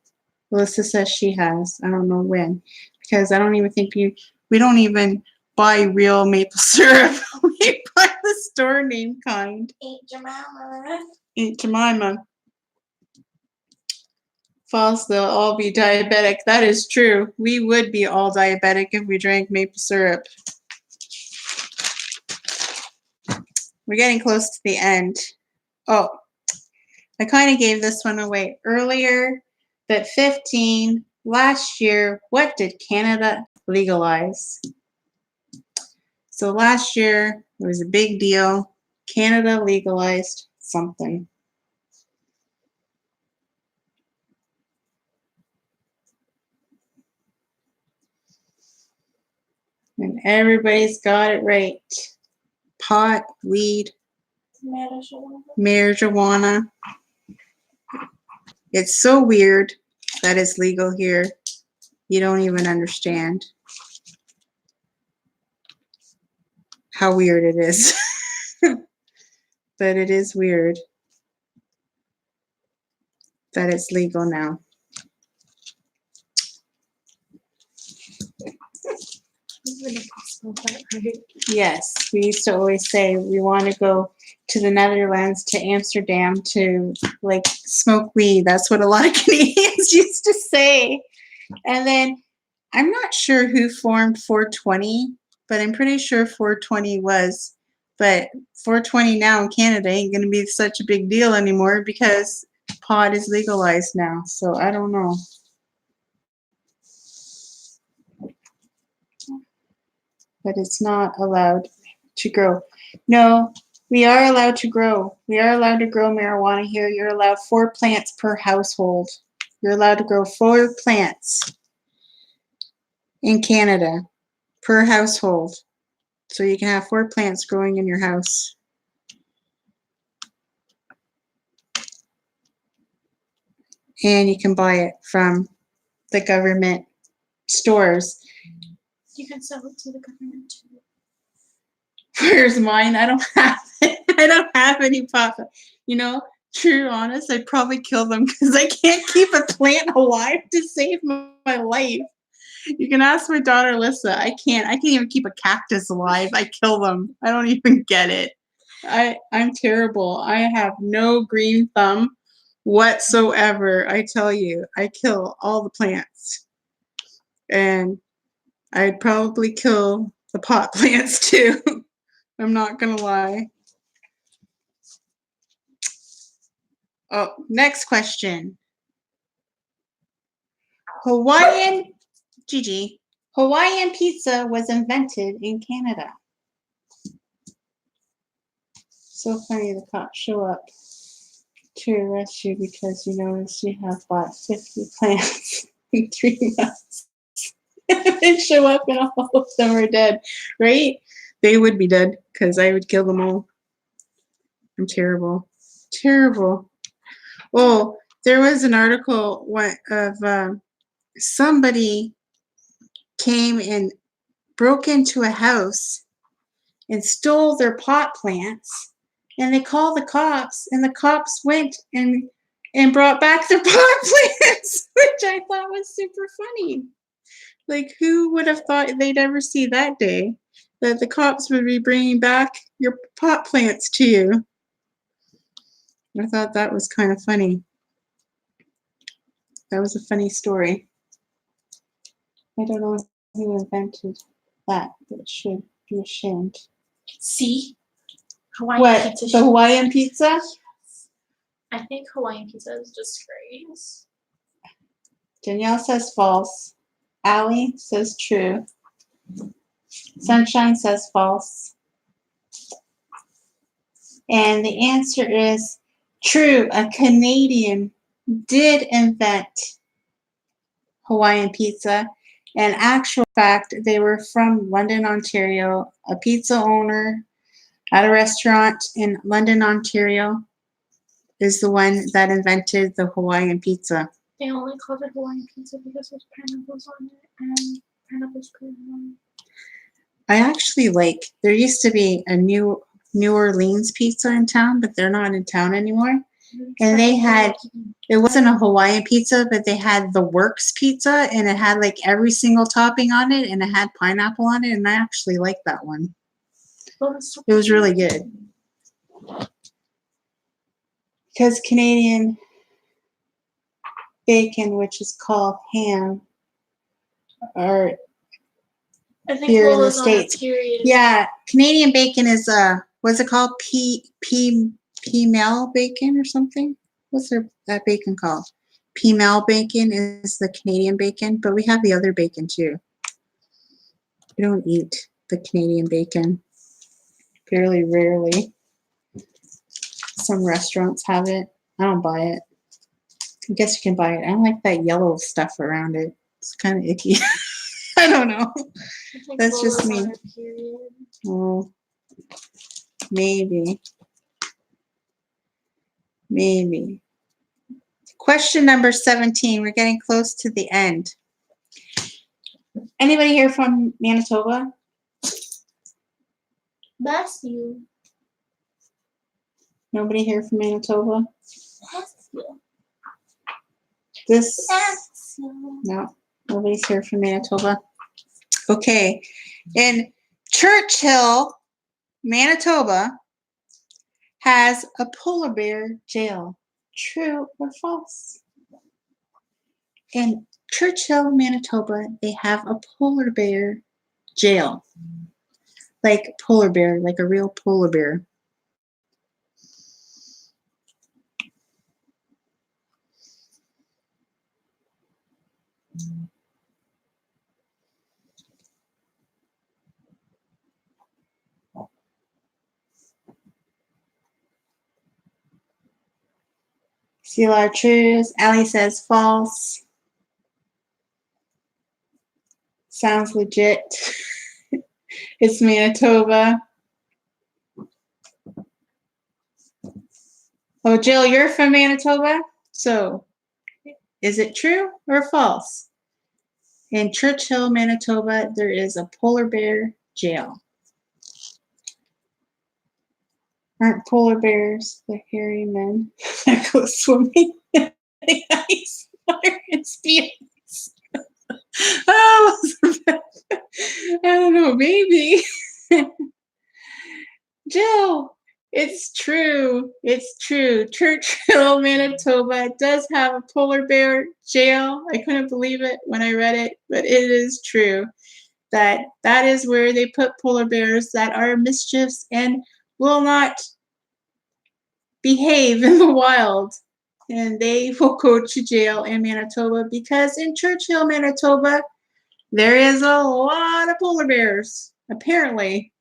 Melissa says she has. I don't know when, because I don't even think we don't even buy real maple syrup. We buy the store name kind. Aunt Jemima. Aunt Jemima. False, they'll all be diabetic. That is true. We would be all diabetic if we drank maple syrup. We're getting close to the end. Oh, I kind of gave this one away earlier, but 15, last year, what did Canada legalize? So last year, it was a big deal. Canada legalized something. And everybody's got it right. Pot, weed, marijuana. It's so weird that it's legal here. You don't even understand how weird it is. But it is weird that it's legal now. Yes, we used to always say we want to go to the Netherlands, to Amsterdam, to like smoke weed. That's what a lot of Canadians used to say. And then I'm not sure who formed 420, but I'm pretty sure 420 was. But 420 now in Canada ain't going to be such a big deal anymore because pot is legalized now. So I don't know. But it's not allowed to grow. No, we are allowed to grow. We are allowed to grow marijuana here. You're allowed 4 plants per household. You're allowed to grow 4 plants in Canada per household. So you can have 4 plants growing in your house. And you can buy it from the government stores. You can sell it to the government too. Where's mine? I don't have it. I don't have any pot. You know, true, honest, I'd probably kill them because I can't keep a plant alive to save my life. You can ask my daughter, Alyssa. I can't even keep a cactus alive. I kill them. I don't even get it. I'm terrible. I have no green thumb whatsoever. I tell you, I kill all the plants. And I'd probably kill the pot plants too. I'm not gonna lie. Oh, next question. Hawaiian pizza was invented in Canada. So funny the cops show up to arrest you because you notice you have bought 50 plants in 3 months. They show up and all of them are dead, right? They would be dead because I would kill them all. I'm terrible. Terrible. Oh, there was an article of somebody came and broke into a house and stole their pot plants, and they called the cops, and the cops went and brought back their pot plants, which I thought was super funny. Like, who would have thought they'd ever see that day? that the cops would be bringing back your pot plants to you. I thought that was kind of funny. That was a funny story. I don't know who invented that, but should be ashamed. See? Hawaiian What? pizza. The Hawaiian pizza? I think Hawaiian pizza is a disgrace. Danielle says false. Allie says true. Sunshine says false. And the answer is true. A Canadian did invent Hawaiian pizza. In actual fact, they were from London, Ontario. A pizza owner at a restaurant in London, Ontario is the one that invented the Hawaiian pizza. They only called it Hawaiian pizza because there's pineapples on it and pineapples cream on it. I actually there used to be a New Orleans pizza in town, but they're not in town anymore. And they had, it wasn't a Hawaiian pizza, but they had the Works pizza, and it had like every single topping on it, and it had pineapple on it, and I actually liked that one. It was really good. Because Canadian bacon, which is called ham, or here in the States. Yeah, Canadian bacon is what's it called? P-mel bacon or something? What's that bacon called? P-mel bacon is the Canadian bacon, but we have the other bacon too. We don't eat the Canadian bacon. Fairly rarely. Some restaurants have it. I don't buy it. I guess you can buy it. I don't like that yellow stuff around it. It's kind of icky. I don't know. That's just me. Oh, maybe. Maybe. Question number 17. We're getting close to the end. Anybody here from Manitoba? Bless you. Nobody here from Manitoba? Bless you. Bless you. No, nobody's here from Manitoba. Okay. In Churchill, Manitoba, has a polar bear jail. True or false? In Churchill, Manitoba, they have a polar bear jail. Like polar bear, like a real polar bear. See a lot of truths. Allie says false. Sounds legit. It's Manitoba. Oh, Jill, you're from Manitoba? So, is it true or false? In Churchill, Manitoba, there is a polar bear jail. Aren't polar bears the hairy men that go swimming in the ice water and speeds? Oh, I don't know, maybe. Jill, it's true. It's true. Churchill, Manitoba does have a polar bear jail. I couldn't believe it when I read it, but it is true that is where they put polar bears that are mischievous and will not behave in the wild. And they will go to jail in Manitoba because in Churchill, Manitoba, there is a lot of polar bears. Apparently.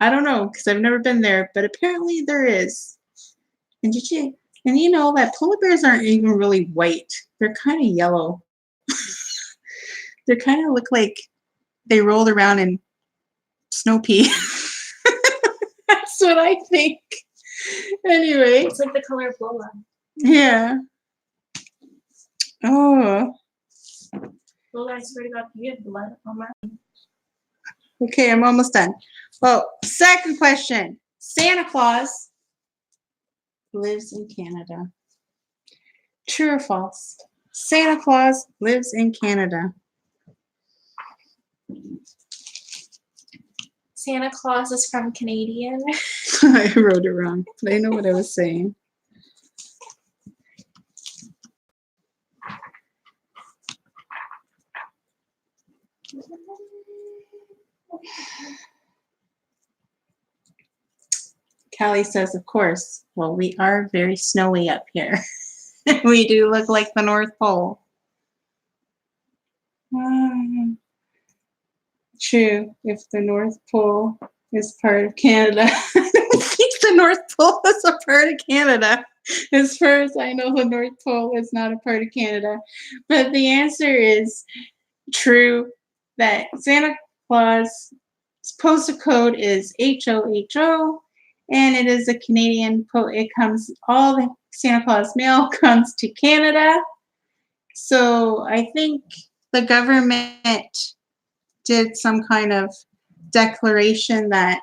I don't know because I've never been there, but apparently there is. And you know that polar bears aren't even really white. They're kind of yellow. They kind of look like they rolled around in snow pea. That's what I think. Anyway. It's like the color of Lola. Yeah. Oh. Lola, I swear to God, you have blood on my. Okay, I'm almost done. Well, second question. Santa Claus lives in Canada. True or false? Santa Claus lives in Canada. Santa Claus is from Canadian. I wrote it wrong, but I know what I was saying. Callie says, of course. Well, we are very snowy up here. We do look like the North Pole. True, if the North Pole is part of Canada. I don't think the North Pole is a part of Canada. As far as I know, the North Pole is not a part of Canada. But the answer is true that Santa Claus postal code is HOHO, and it is a Canadian it comes, all the Santa Claus mail comes to Canada. So I think the government did some kind of declaration that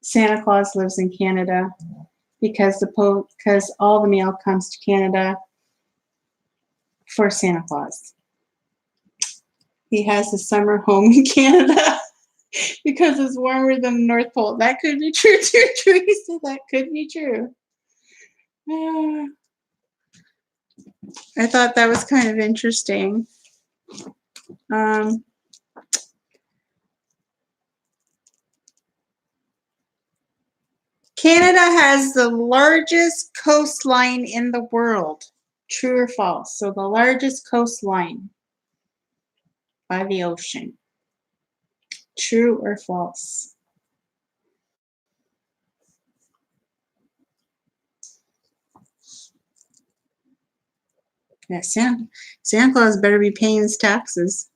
Santa Claus lives in Canada because all the mail comes to Canada for Santa Claus. He has a summer home in Canada because it's warmer than the North Pole. That could be true too, Teresa. That could be true. I thought that was kind of interesting. Canada has the largest coastline in the world. True or false? So the largest coastline by the ocean. True or false? Yeah, Santa Claus better be paying his taxes.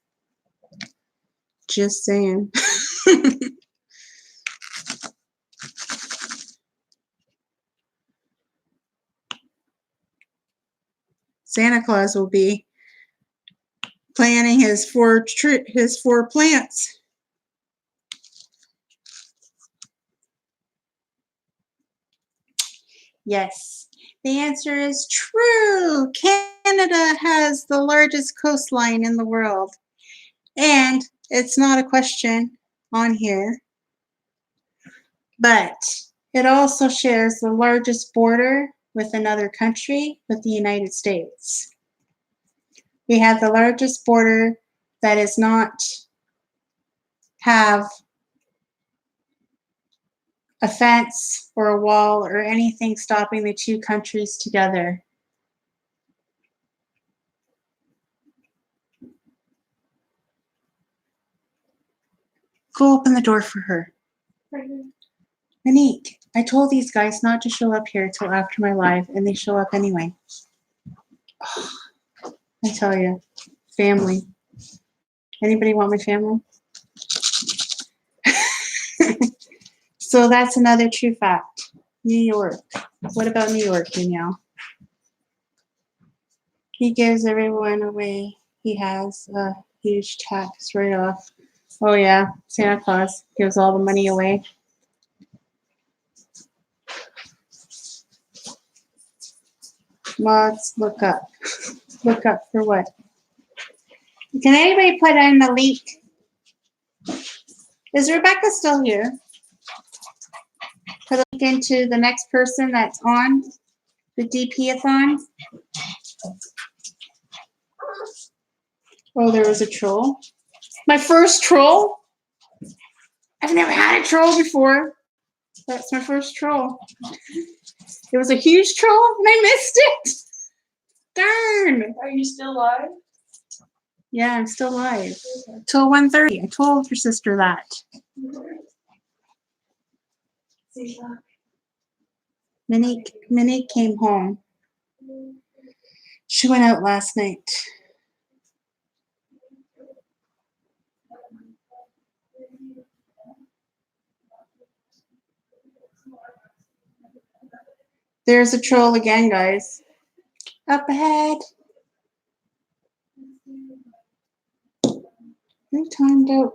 Just saying. Santa Claus will be planting his four plants. Yes, the answer is true. Canada has the largest coastline in the world. And it's not a question on here, but it also shares the largest border with another country, with the United States. We have the largest border that does not have a fence or a wall or anything stopping the two countries together. Go open the door for her. Monique, I told these guys not to show up here till after my live, and they show up anyway. Oh, I tell you, family. Anybody want my family? So that's another true fact. New York. What about New York, Danielle? He gives everyone away. He has a huge tax write-off. Oh yeah, Santa Claus gives all the money away. Mods, look up. Look up for what? Can anybody put in the link? Is Rebecca still here? Put a link into the next person that's on the DP-a-thon. Oh, there was a troll. My first troll? I've never had a troll before. That's my first troll. It was a huge troll and I missed it. Darn. Are you still live? Yeah, I'm still live. Till 1:30. I told your sister that. Monique came home. She went out last night. There's a troll again, guys. Up ahead. I timed out.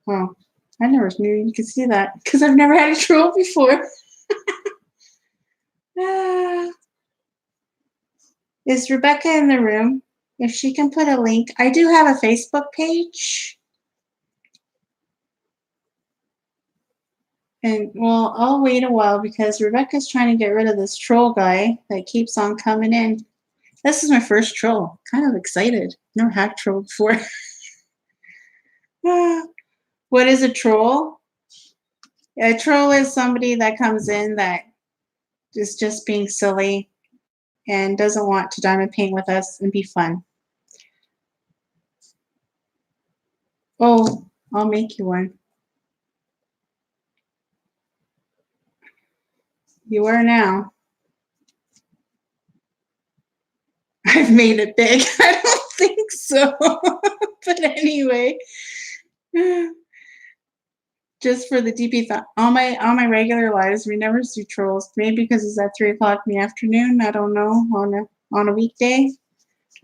Oh, I never knew you could see that because I've never had a troll before. Is Rebecca in the room? If she can put a link. I do have a Facebook page. And well, I'll wait a while because Rebecca's trying to get rid of this troll guy that keeps on coming in. This is my first troll. Kind of excited. Never had a troll before. What is a troll? A troll is somebody that comes in that is just being silly and doesn't want to diamond paint with us and be fun. Oh, I'll make you one. You are now. I've made it big. I don't think so. But anyway, just for the DP thought, all my regular lives, we never do trolls. Maybe because it's at 3:00 in the afternoon. I don't know, on a weekday.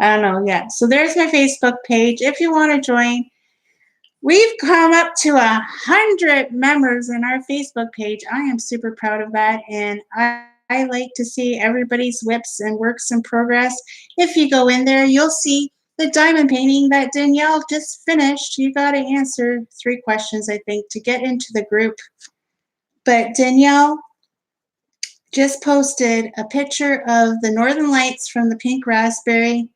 I don't know. Yeah. So there's my Facebook page. If you want to join, we've come up to 100 members in our Facebook page. I am super proud of that, and I like to see everybody's whips and works in progress. If you go in there, you'll see the diamond painting that Danielle just finished. You got to answer 3 questions, I think, to get into the group. But Danielle just posted a picture of the Northern Lights from the pink raspberry,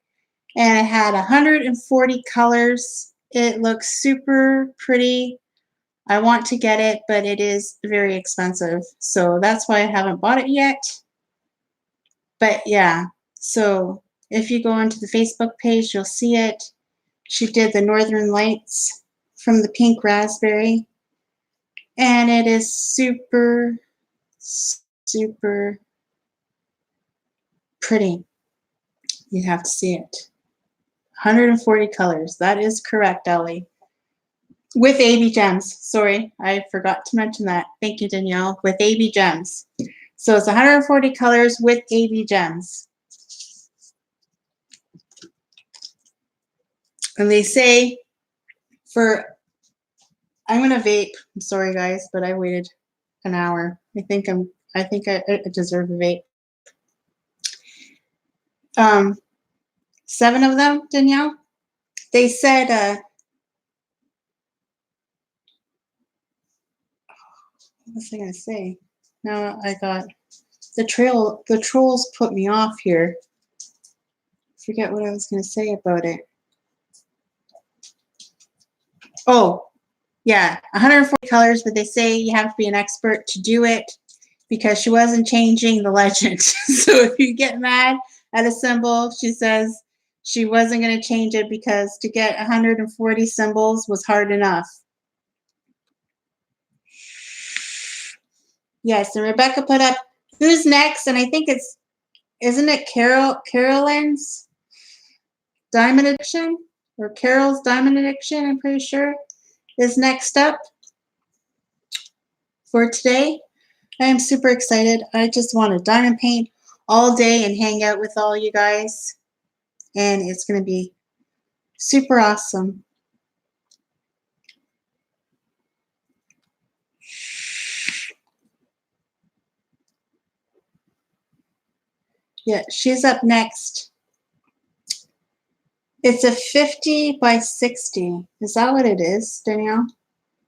and it had 140 colors. It looks super pretty. I want to get it, but it is very expensive. So that's why I haven't bought it yet. But yeah, so if you go into the Facebook page, you'll see it. She did the Northern Lights from the pink raspberry. And it is super, super pretty. You have to see it. 140 colors. That is correct, Ellie. With AB gems. Sorry, I forgot to mention that. Thank you, Danielle. With AB gems. So it's 140 colors with AB gems. And they say I'm gonna vape. I'm sorry guys, but I waited an hour. I think I deserve a vape. 7 of them, Danielle. They said what was I gonna say? No, I got the trolls put me off here. Forget what I was gonna say about it. Oh, yeah, 140 colors, but they say you have to be an expert to do it because she wasn't changing the legend. So if you get mad at a symbol, she says she wasn't going to change it because to get 140 symbols was hard enough. Yes, and Rebecca put up who's next, and I think isn't it Carolyn's Diamond Addiction or Carol's Diamond Addiction? I'm pretty sure is next up for today. I am super excited. I just want to diamond paint all day and hang out with all you guys. And it's going to be super awesome. Yeah, she's up next. It's a 50 by 60. Is that what it is, Danielle?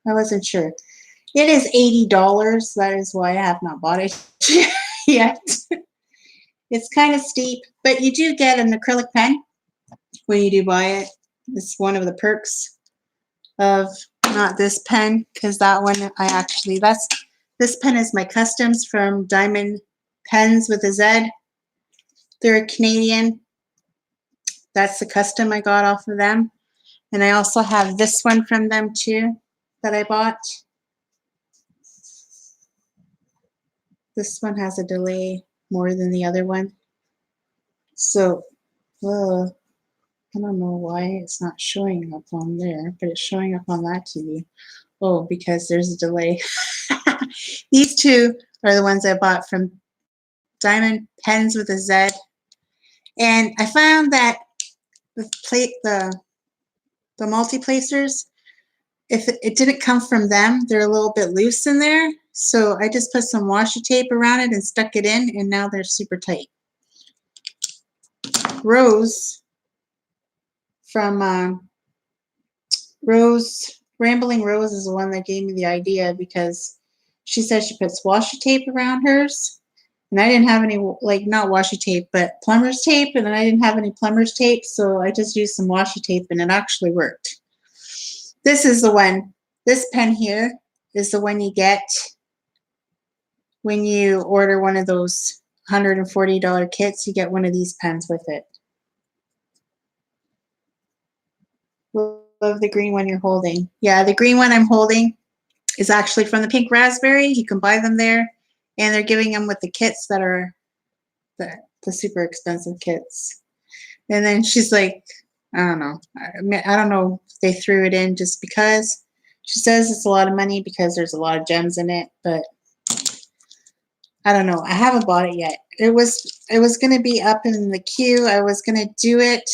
I wasn't sure. It is $80. That is why I have not bought it yet. It's kind of steep, but you do get an acrylic pen when you do buy it. It's one of the perks of not this pen, because that one this pen is my customs from Diamond Pens with a Z. They're Canadian. That's the custom I got off of them. And I also have this one from them too that I bought. This one has a delay more than the other one. So, I don't know why it's not showing up on there, but it's showing up on that TV. Oh, because there's a delay. These two are the ones I bought from Diamond Pens with a Z. And I found that the multi-placers, if it didn't come from them, they're a little bit loose in there. So I just put some washi tape around it and stuck it in, and now they're super tight. Rose from Rambling Rose is the one that gave me the idea because she says she puts washi tape around hers. And I didn't have any, like, not washi tape, but plumber's tape. And then I didn't have any plumber's tape. So I just used some washi tape and it actually worked. This is the one. This pen here is the one you get when you order one of those $140 kits. You get one of these pens with it. Love the green one you're holding. Yeah, the green one I'm holding is actually from the Pink Raspberry. You can buy them there. And they're giving them with the kits that are the super expensive kits. And then she's like, I don't know. I don't know if they threw it in just because. She says it's a lot of money because there's a lot of gems in it, but I don't know. I haven't bought it yet. It was going to be up in the queue. I was going to do it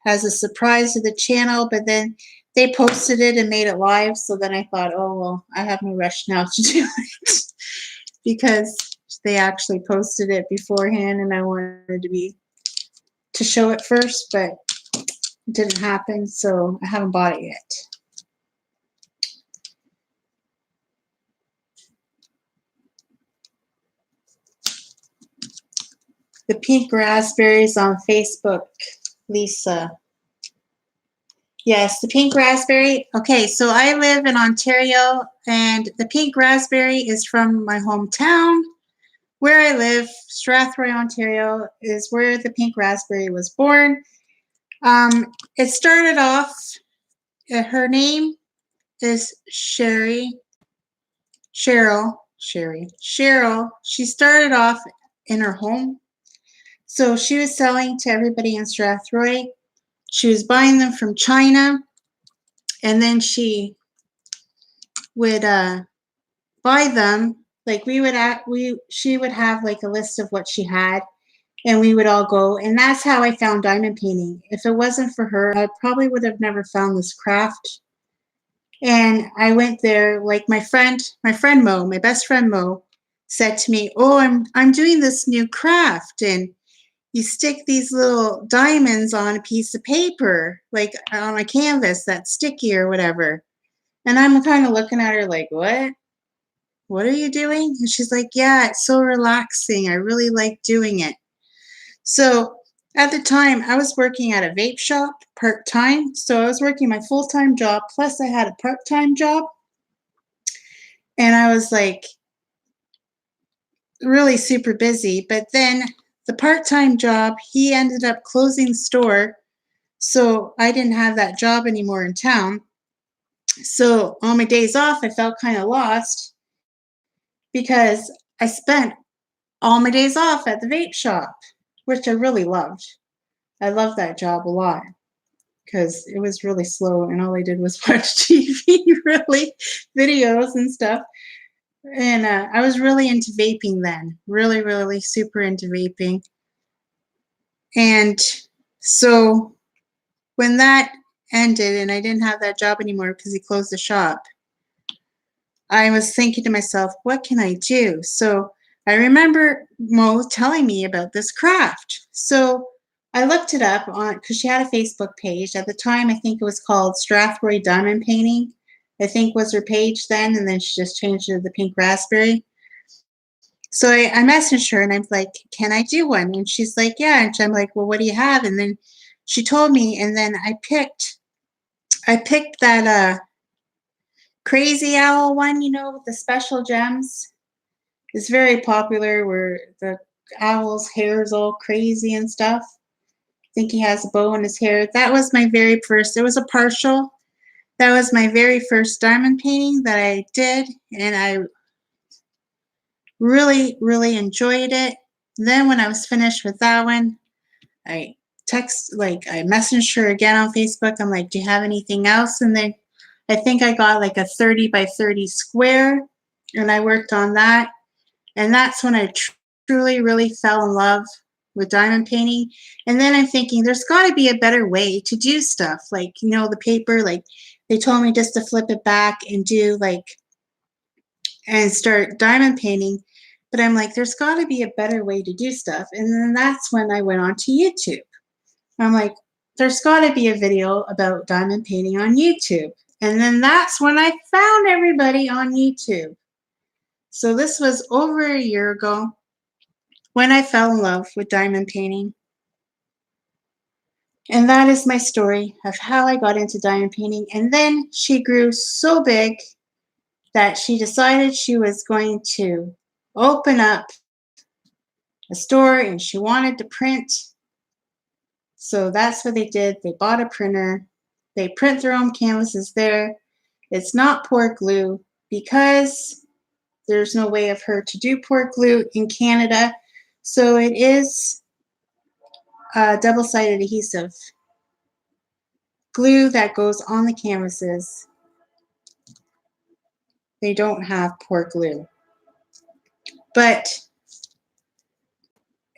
as a surprise to the channel, but then they posted it and made it live. So then I thought, oh, well, I have no rush now to do it because they actually posted it beforehand and I wanted to show it first, but it didn't happen. So I haven't bought it yet. The Pink Raspberries on Facebook, Lisa. Yes, the Pink Raspberry. Okay, so I live in Ontario, and the Pink Raspberry is from my hometown. Where I live, Strathroy, Ontario, is where the Pink Raspberry was born. It started off, her name is Cheryl. She started off in her home. So she was selling to everybody in Strathroy. She was buying them from China, and then she would buy them. Like she would have like a list of what she had, and we would all go. And that's how I found diamond painting. If it wasn't for her, I probably would have never found this craft. And I went there, like my friend Mo, my best friend Mo, said to me, "Oh, I'm doing this new craft, and you stick these little diamonds on a piece of paper, like on a canvas that's sticky or whatever." And I'm kind of looking at her like, "What? What are you doing?" And she's like, "Yeah, it's so relaxing. I really like doing it." So at the time, I was working at a vape shop part-time. So I was working my full-time job, plus I had a part-time job. And I was like really super busy. But then the part-time job, he ended up closing the store. So I didn't have that job anymore in town. So on my days off, I felt kind of lost because I spent all my days off at the vape shop, which I really loved. I loved that job a lot because it was really slow and all I did was watch TV, really, videos and stuff. And I was really into vaping then, really, really super into vaping. And so when that ended and I didn't have that job anymore because he closed the shop, I was thinking to myself, what can I do? So I remember Mo telling me about this craft. So I looked it up on because she had a Facebook page. At the time, I think it was called Strathroy Diamond Painting, I think was her page then, and then she just changed it to the Pink Raspberry. So I messaged her and I'm like, can I do one? And she's like, yeah. And I'm like, well, what do you have? And then she told me, and then I picked that Crazy Owl one, you know, with the special gems. It's very popular where the owl's hair is all crazy and stuff. I think he has a bow in his hair. That was my very first, it was a partial. That was my very first diamond painting that I did, and I really, really enjoyed it. Then when I was finished with that one, I messaged her again on Facebook. I'm like, do you have anything else? And then I think I got like a 30 by 30 square, and I worked on that. And that's when I truly, really fell in love with diamond painting. And then I'm thinking, there's got to be a better way to do stuff. Like, you know, the paper, like they told me just to flip it back and do and start diamond painting. But I'm like, there's got to be a better way to do stuff. And then that's when I went on to YouTube. I'm like, there's got to be a video about diamond painting on YouTube. And then that's when I found everybody on YouTube. So this was over a year ago when I fell in love with diamond painting. And that is my story of how I got into diamond painting. And then she grew so big that she decided she was going to open up a store and she wanted to print. So that's what they did. They bought a printer. They print their own canvases there. It's not pour glue because there's no way of her to do pour glue in Canada. So it is a double-sided adhesive glue that goes on the canvases. They don't have pour glue. But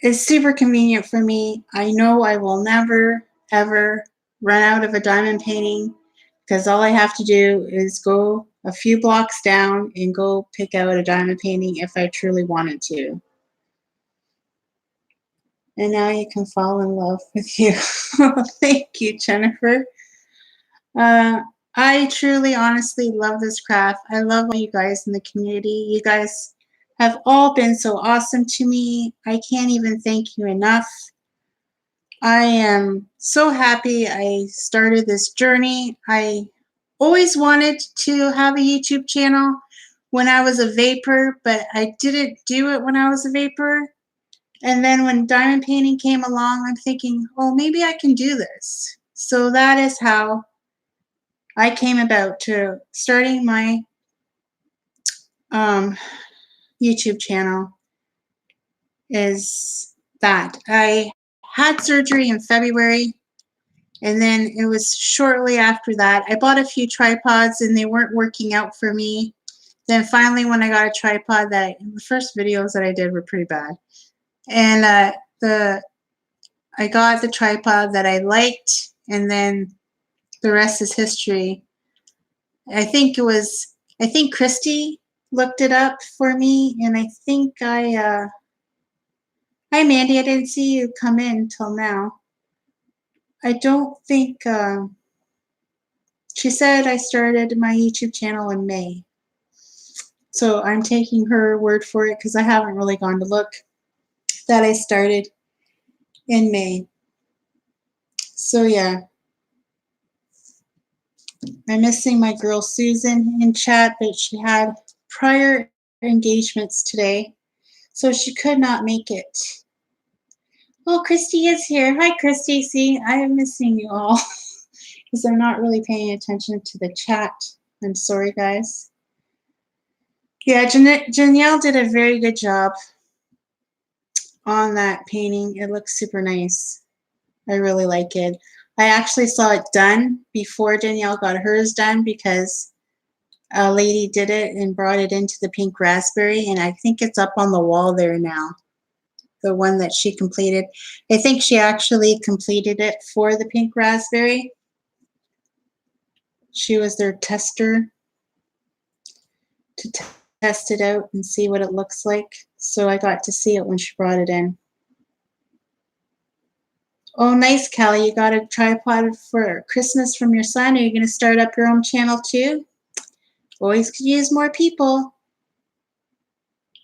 it's super convenient for me. I know I will never, ever run out of a diamond painting because all I have to do is go a few blocks down and go pick out a diamond painting if I truly wanted to. And now you can fall in love with you. Thank you, Jennifer. I truly, honestly love this craft. I love all you guys in the community. You guys have all been so awesome to me. I can't even thank you enough. I am so happy I started this journey. I always wanted to have a YouTube channel when I was a vapor, but I didn't do it when I was a vapor. And then when diamond painting came along, I'm thinking, oh, maybe I can do this. So that is how I came about to starting my YouTube channel, is that I had surgery in February, and then it was shortly after that. I bought a few tripods and they weren't working out for me. Then finally when I got a tripod, the first videos that I did were pretty bad. And I got the tripod that I liked, and then the rest is history. I think Christy looked it up for me, and I think hi Mandy, I didn't see you come in till now. I don't think, she said I started my YouTube channel in May. So I'm taking her word for it because I haven't really gone to look, that I started in May. So yeah. I'm missing my girl Susan in chat, but she had prior engagements today, so she could not make it. Oh, Christy is here. Hi, Christy. See, I am missing you all because I'm not really paying attention to the chat. I'm sorry, guys. Yeah, Janelle did a very good job on that painting. It looks super nice. I really like it. I actually saw it done before Danielle got hers done because a lady did it and brought it into the pink raspberry, and I think it's up on the wall there now, the one that she completed. I think she actually completed it for the pink raspberry. She was their tester to test it out and see what it looks like. So I got to see it when she brought it in. Oh, nice, Kelly. You got a tripod for Christmas from your son. Are you going to start up your own channel too? Always could use more people.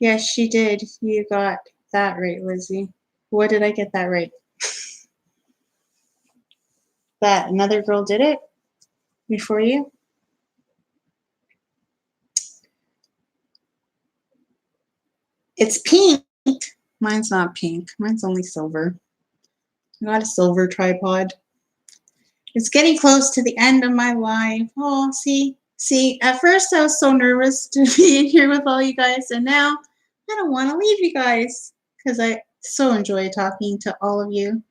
Yes, she did. You got that right, Lizzie. What did I get that right? That another girl did it before you? It's pink. Mine's not pink. Mine's only silver. I got a silver tripod. It's getting close to the end of my life. Oh, see, at first I was so nervous to be in here with all you guys, and now I don't want to leave you guys because I so enjoy talking to all of you.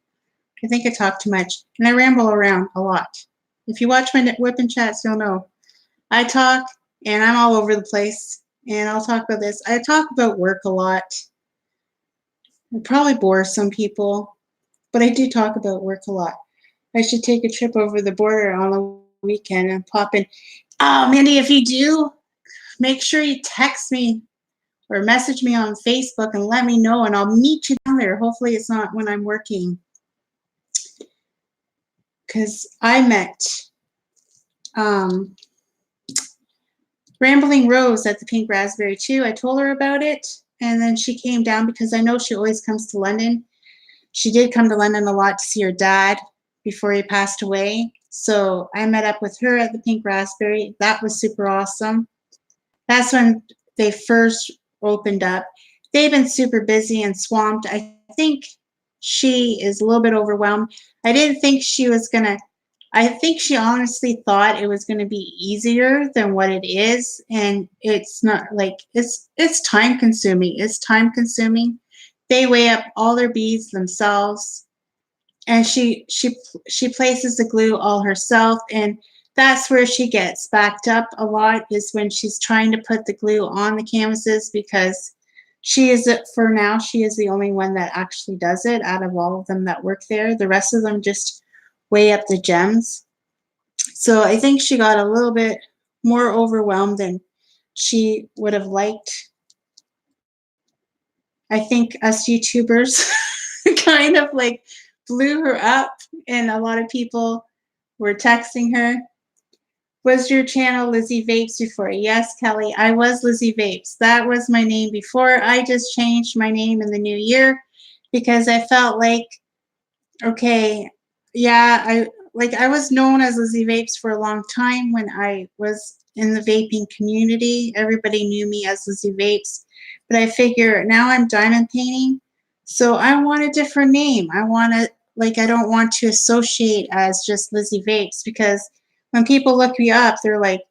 I think I talk too much, and I ramble around a lot. If you watch my whipping chats, you'll know. I talk, and I'm all over the place, and I'll talk about this. I talk about work a lot. It probably bores some people, but I do talk about work a lot. I should take a trip over the border on a weekend and pop in. Oh, Mandy, if you do, make sure you text me or message me on Facebook and let me know, and I'll meet you down there. Hopefully it's not when I'm working. Because I met Rambling Rose at the Pink Raspberry too. I told her about it, and then she came down because I know she always comes to London. She did come to London a lot to see her dad before he passed away. So I met up with her at the Pink Raspberry. That was super awesome. That's when they first opened up. They've been super busy and swamped. I think she is a little bit overwhelmed. I didn't think she was going to, I think she honestly thought it was going to be easier than what it is. And it's not like, it's time consuming. It's time consuming. They weigh up all their beads themselves, and she places the glue all herself, and that's where she gets backed up a lot, is when she's trying to put the glue on the canvases, because she is, for now, she is the only one that actually does it out of all of them that work there. The rest of them just weigh up the gems. So I think she got a little bit more overwhelmed than she would have liked. I think us YouTubers kind of like blew her up, and a lot of people were texting her. Was your channel Lizzie Vapes before? Yes, Kelly, I was Lizzie Vapes. That was my name before. I just changed my name in the new year because I felt like, okay, yeah, I was known as Lizzie Vapes for a long time when I was in the vaping community. Everybody knew me as Lizzie Vapes, but I figure now I'm diamond painting, so I want a different name. I want to, like, I don't want to associate as just Lizzie Vapes, because when people look me up, they're like,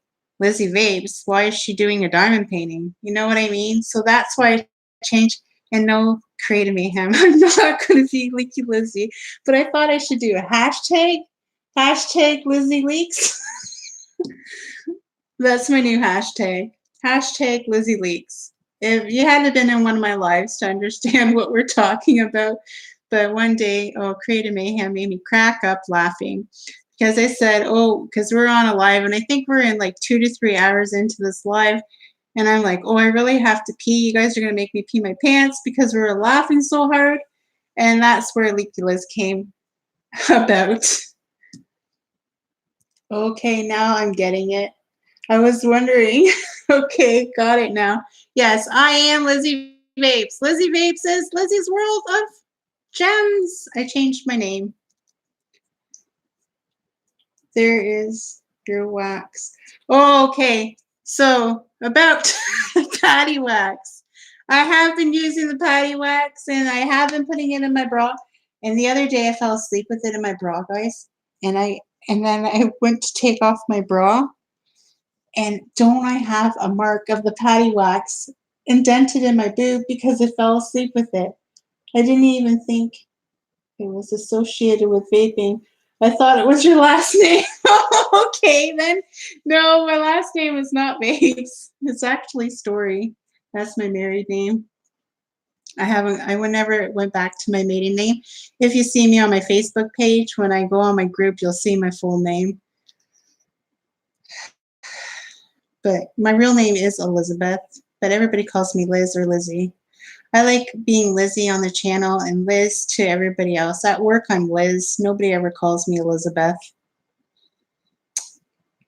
Lizzie Vapes, why is she doing a diamond painting? You know what I mean? So that's why I changed. And no, Creative Mayhem, I'm not going to be Leaky Lizzie, but I thought I should do a hashtag Lizzie Leaks. That's my new hashtag Lizzie Leaks. If you hadn't been in one of my lives to understand what we're talking about, but one day, Creative Mayhem made me crack up laughing, because I said, because we're on a live, and I think we're in like 2 to 3 hours into this live, and I'm like, I really have to pee. You guys are going to make me pee my pants because we were laughing so hard. And that's where Leaky Liz came about. Okay, now I'm getting it. I was wondering. Okay, got it now. Yes, I am Lizzie Vapes. Lizzie Vapes is Lizzie's World of Gems. I changed my name. There is your wax. Okay, so about the patty wax. I have been using the patty wax, and I have been putting it in my bra. And the other day I fell asleep with it in my bra, guys. And then I went to take off my bra, and don't I have a mark of the patty wax indented in my boob because I fell asleep with it. I didn't even think it was associated with vaping. I thought it was your last name. Okay, then. No, my last name is not Vapes. It's actually Story. That's my married name. I never went back to my maiden name. If you see me on my Facebook page, when I go on my group, you'll see my full name. But my real name is Elizabeth, but everybody calls me Liz or Lizzie. I like being Lizzie on the channel and Liz to everybody else. At work, I'm Liz. Nobody ever calls me Elizabeth.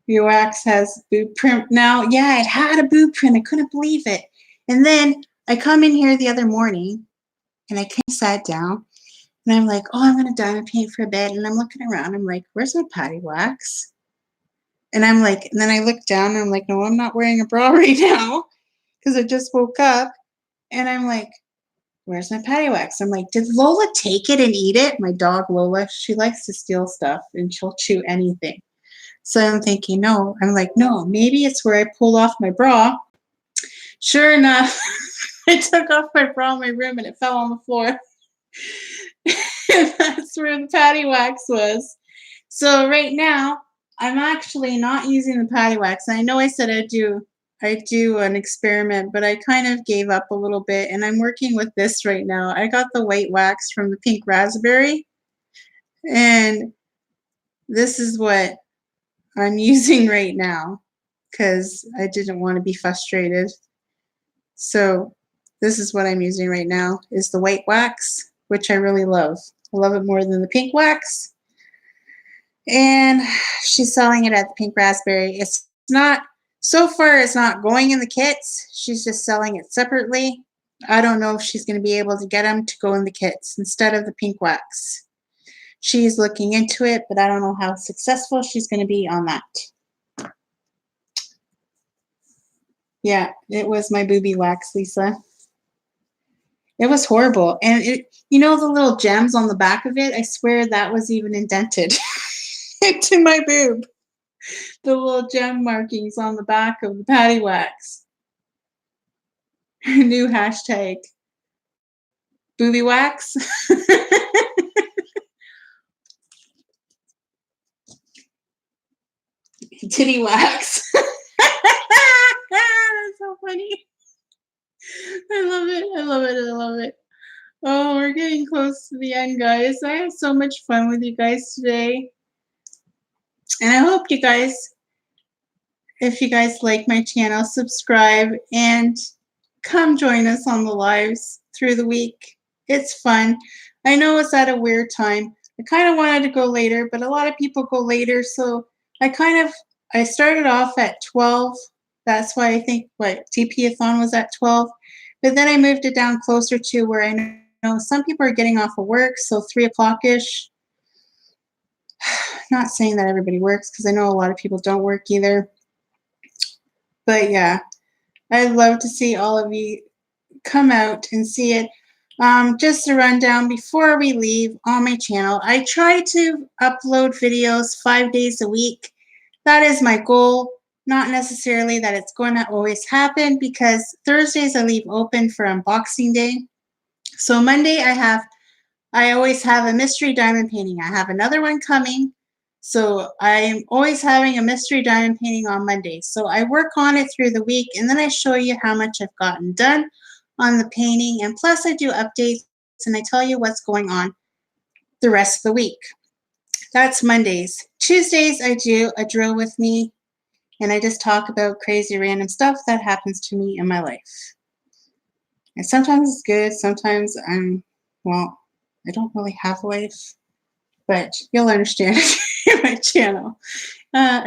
Your wax has boob print now. Yeah, it had a boob print. I couldn't believe it. And then I come in here the other morning, and I sat down, and I'm like, I'm going to diamond paint for a bit. And I'm looking around. I'm like, where's my patty wax? And I'm like, and then I look down, and I'm like, no, I'm not wearing a bra right now because I just woke up. And I'm like, where's my patty wax? I'm like, did Lola take it and eat it? My dog Lola, she likes to steal stuff, and she'll chew anything. So I'm thinking, no. I'm like, no, maybe it's where I pulled off my bra. Sure enough, I took off my bra in my room, and it fell on the floor. And that's where the patty wax was. So right now, I'm actually not using the patty wax. I know I said I do an experiment, but I kind of gave up a little bit, and I'm working with this right now. I got the white wax from the Pink Raspberry, and this is what I'm using right now because I didn't want to be frustrated. So this is what I'm using right now, is the white wax, which I really love. I love it more than the pink wax. And she's selling it at the Pink Raspberry. It's not So far, it's not going in the kits. She's just selling it separately. I don't know if she's going to be able to get them to go in the kits instead of the pink wax. She's looking into it, but I don't know how successful she's going to be on that. Yeah, it was my booby wax, Lisa. It was horrible. And you know the little gems on the back of it? I swear that was even indented into my boob. The little gem markings on the back of the patty wax. New hashtag. Booby wax. Titty wax. That's so funny. I love it. I love it. I love it. Oh, we're getting close to the end, guys. I had so much fun with you guys today. And I hope you guys, if you guys like my channel, subscribe and come join us on the lives through the week. It's fun. I know it's at a weird time. I kind of wanted to go later, but a lot of people go later. So I started off at 12. That's why I think TP-A-Thon was at 12. But then I moved it down closer to where I know some people are getting off of work. So 3 o'clock-ish. Not saying that everybody works because I know a lot of people don't work either. But yeah, I'd love to see all of you come out and see it. Just a rundown before we leave on my channel. I try to upload videos 5 days a week. That is my goal. Not necessarily that it's going to always happen because Thursdays I leave open for unboxing day. So Monday I always have a mystery diamond painting. I have another one coming. So I'm always having a mystery diamond painting on Monday. So I work on it through the week and then I show you how much I've gotten done on the painting. And plus I do updates and I tell you what's going on the rest of the week. That's Mondays. Tuesdays I do a drill with me and I just talk about crazy random stuff that happens to me in my life. And sometimes it's good. Sometimes I don't really have a life, but you'll understand in my channel.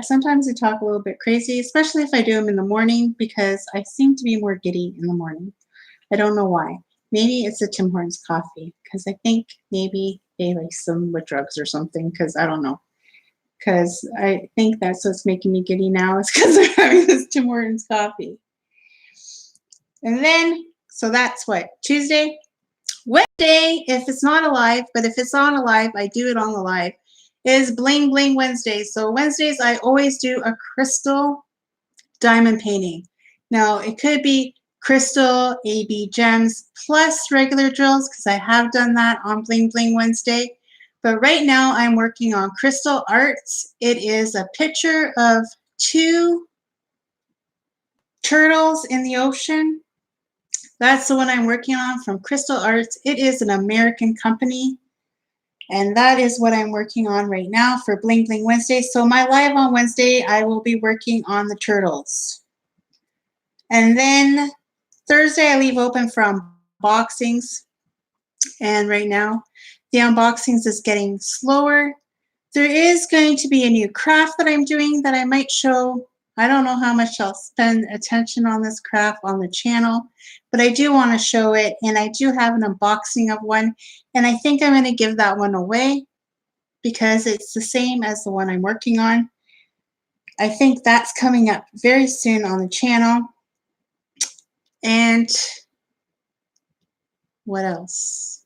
Sometimes I talk a little bit crazy, especially if I do them in the morning because I seem to be more giddy in the morning. I don't know why. Maybe it's the Tim Hortons coffee because I think maybe they lace them with drugs or something because I don't know. Because I think that's what's making me giddy now is because I'm having this Tim Hortons coffee. And then, so that's what? Tuesday? Wednesday, if it's not a live, but if it's on a live, I do it on the live, is Bling Bling Wednesday. So Wednesdays, I always do a crystal diamond painting. Now, it could be crystal, AB gems, plus regular drills, because I have done that on Bling Bling Wednesday. But right now, I'm working on crystal arts. It is a picture of 2 turtles in the ocean. That's the one I'm working on from Crystal Arts. It is an American company. And that is what I'm working on right now for Bling Bling Wednesday. So my live on Wednesday, I will be working on the turtles. And then Thursday, I leave open for unboxings. And right now, the unboxings is getting slower. There is going to be a new craft that I'm doing that I might show. I don't know how much I'll spend attention on this craft on the channel, but I do want to show it, and I do have an unboxing of one, and I think I'm going to give that one away because it's the same as the one I'm working on. I think that's coming up very soon on the channel. And what else?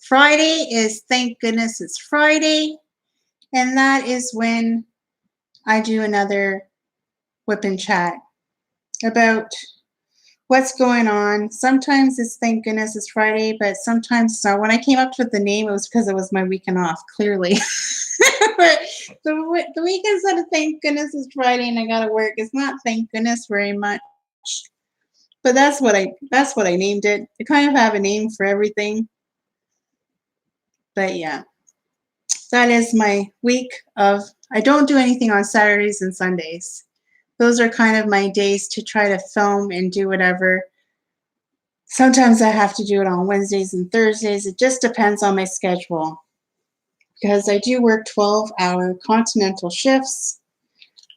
Friday is, thank goodness it's Friday, and that is when I do another whip and chat about what's going on. Sometimes it's thank goodness it's Friday, but sometimes it's not. When I came up with the name, it was because it was my weekend off, clearly. But the weekend said thank goodness it's Friday and I gotta work. It's not thank goodness very much. But that's what I named it. I kind of have a name for everything. But yeah. That is my week of I don't do anything on Saturdays and Sundays. Those are kind of my days to try to film and do whatever. Sometimes I have to do it on Wednesdays and Thursdays. It just depends on my schedule. Because I do work 12-hour continental shifts.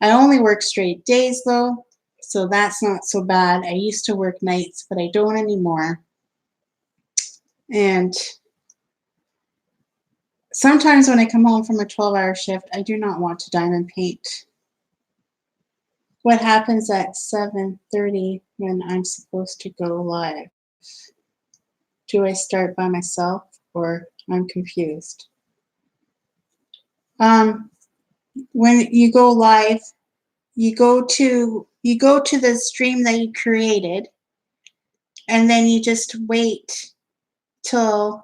I only work straight days though. So that's not so bad. I used to work nights, but I don't anymore. And sometimes when I come home from a 12-hour shift, I do not want to diamond paint. What happens at 7:30 when I'm supposed to go live? Do I start by myself or I'm confused? When you go live, you go to the stream that you created, and then you just wait till,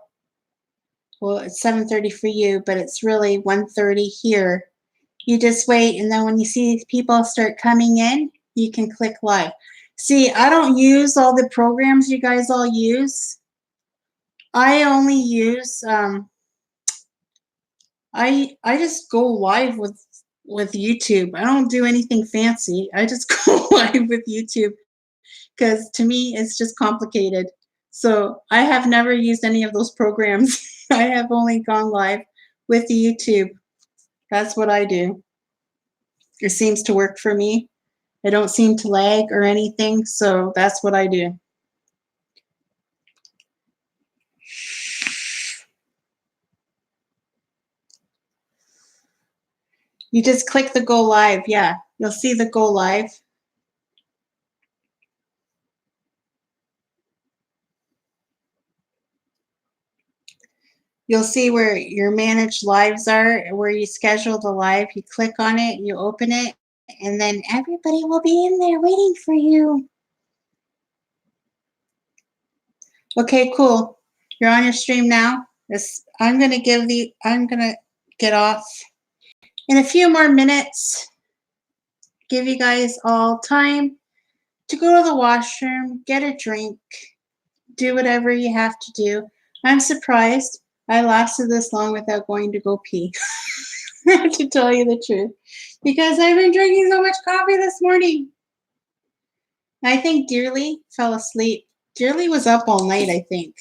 well, it's 7:30 for you, but it's really 1:30 here. You just wait, and then when you see people start coming in, you can click live. See, I don't use all the programs you guys all use. I only use I just go live with YouTube. I don't do anything fancy. I just go live with YouTube because to me it's just complicated. So I have never used any of those programs. I have only gone live with YouTube. That's what I do. It seems to work for me. I don't seem to lag or anything, so that's what I do. You just click the go live. Yeah, you'll see the go live. You'll see where your managed lives are, where you schedule the live. You click on it, you open it, and then everybody will be in there waiting for you. Okay, cool. You're on your stream now. I'm gonna get off in a few more minutes. Give you guys all time to go to the washroom, get a drink, do whatever you have to do. I'm surprised I lasted this long without going to go pee, to tell you the truth, because I've been drinking so much coffee this morning. I think Dearly fell asleep. Dearly was up all night, I think.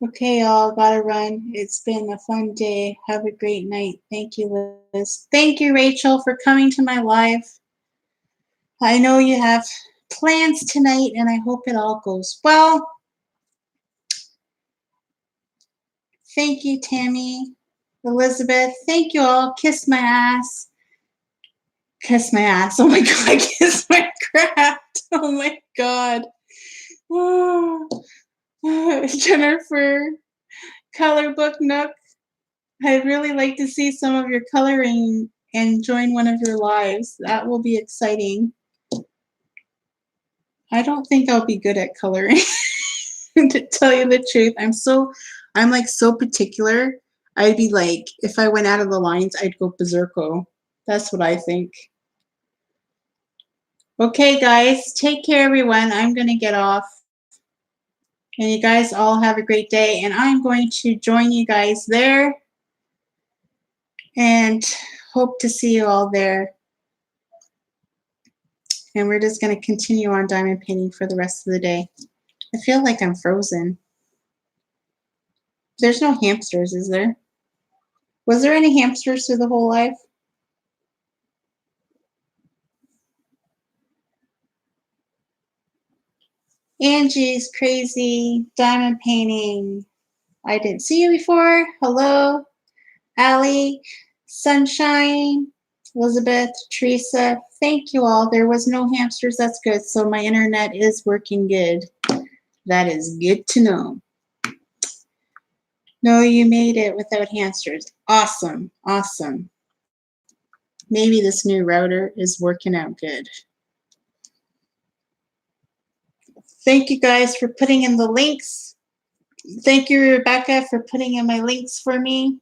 Okay, y'all, gotta run. It's been a fun day. Have a great night. Thank you, Liz. Thank you, Rachel, for coming to my live. I know you have plans tonight, and I hope it all goes well. Thank you, Tammy. Elizabeth, thank you all. Kiss my ass. Kiss my ass. Oh my God, kiss my craft. Oh my God. Oh. Jennifer, Color Book Nook. I'd really like to see some of your coloring and join one of your lives. That will be exciting. I don't think I'll be good at coloring. To tell you the truth, I'm like so particular. I'd be like, if I went out of the lines, I'd go berserko. That's what I think. Okay, guys, take care, everyone. I'm going to get off. And you guys all have a great day. And I'm going to join you guys there. And hope to see you all there. And we're just going to continue on diamond painting for the rest of the day. I feel like I'm frozen. There's no hamsters, is there? Was there any hamsters through the whole life? Angie's crazy diamond painting. I didn't see you before. Hello, Allie, Sunshine, Elizabeth, Teresa. Thank you all. There was no hamsters. That's good. So my internet is working good. That is good to know. No, you made it without hamsters. Awesome. Awesome. Maybe this new router is working out good. Thank you guys for putting in the links. Thank you, Rebecca, for putting in my links for me.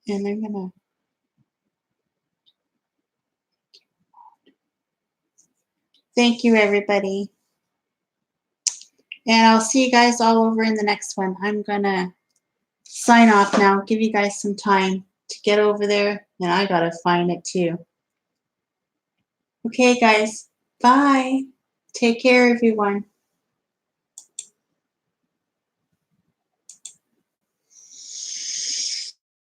And I'm gonna thank you, everybody. And I'll see you guys all over in the next one. I'm gonna sign off now, give you guys some time to get over there, and I gotta find it too. Okay, guys, bye. Take care, everyone.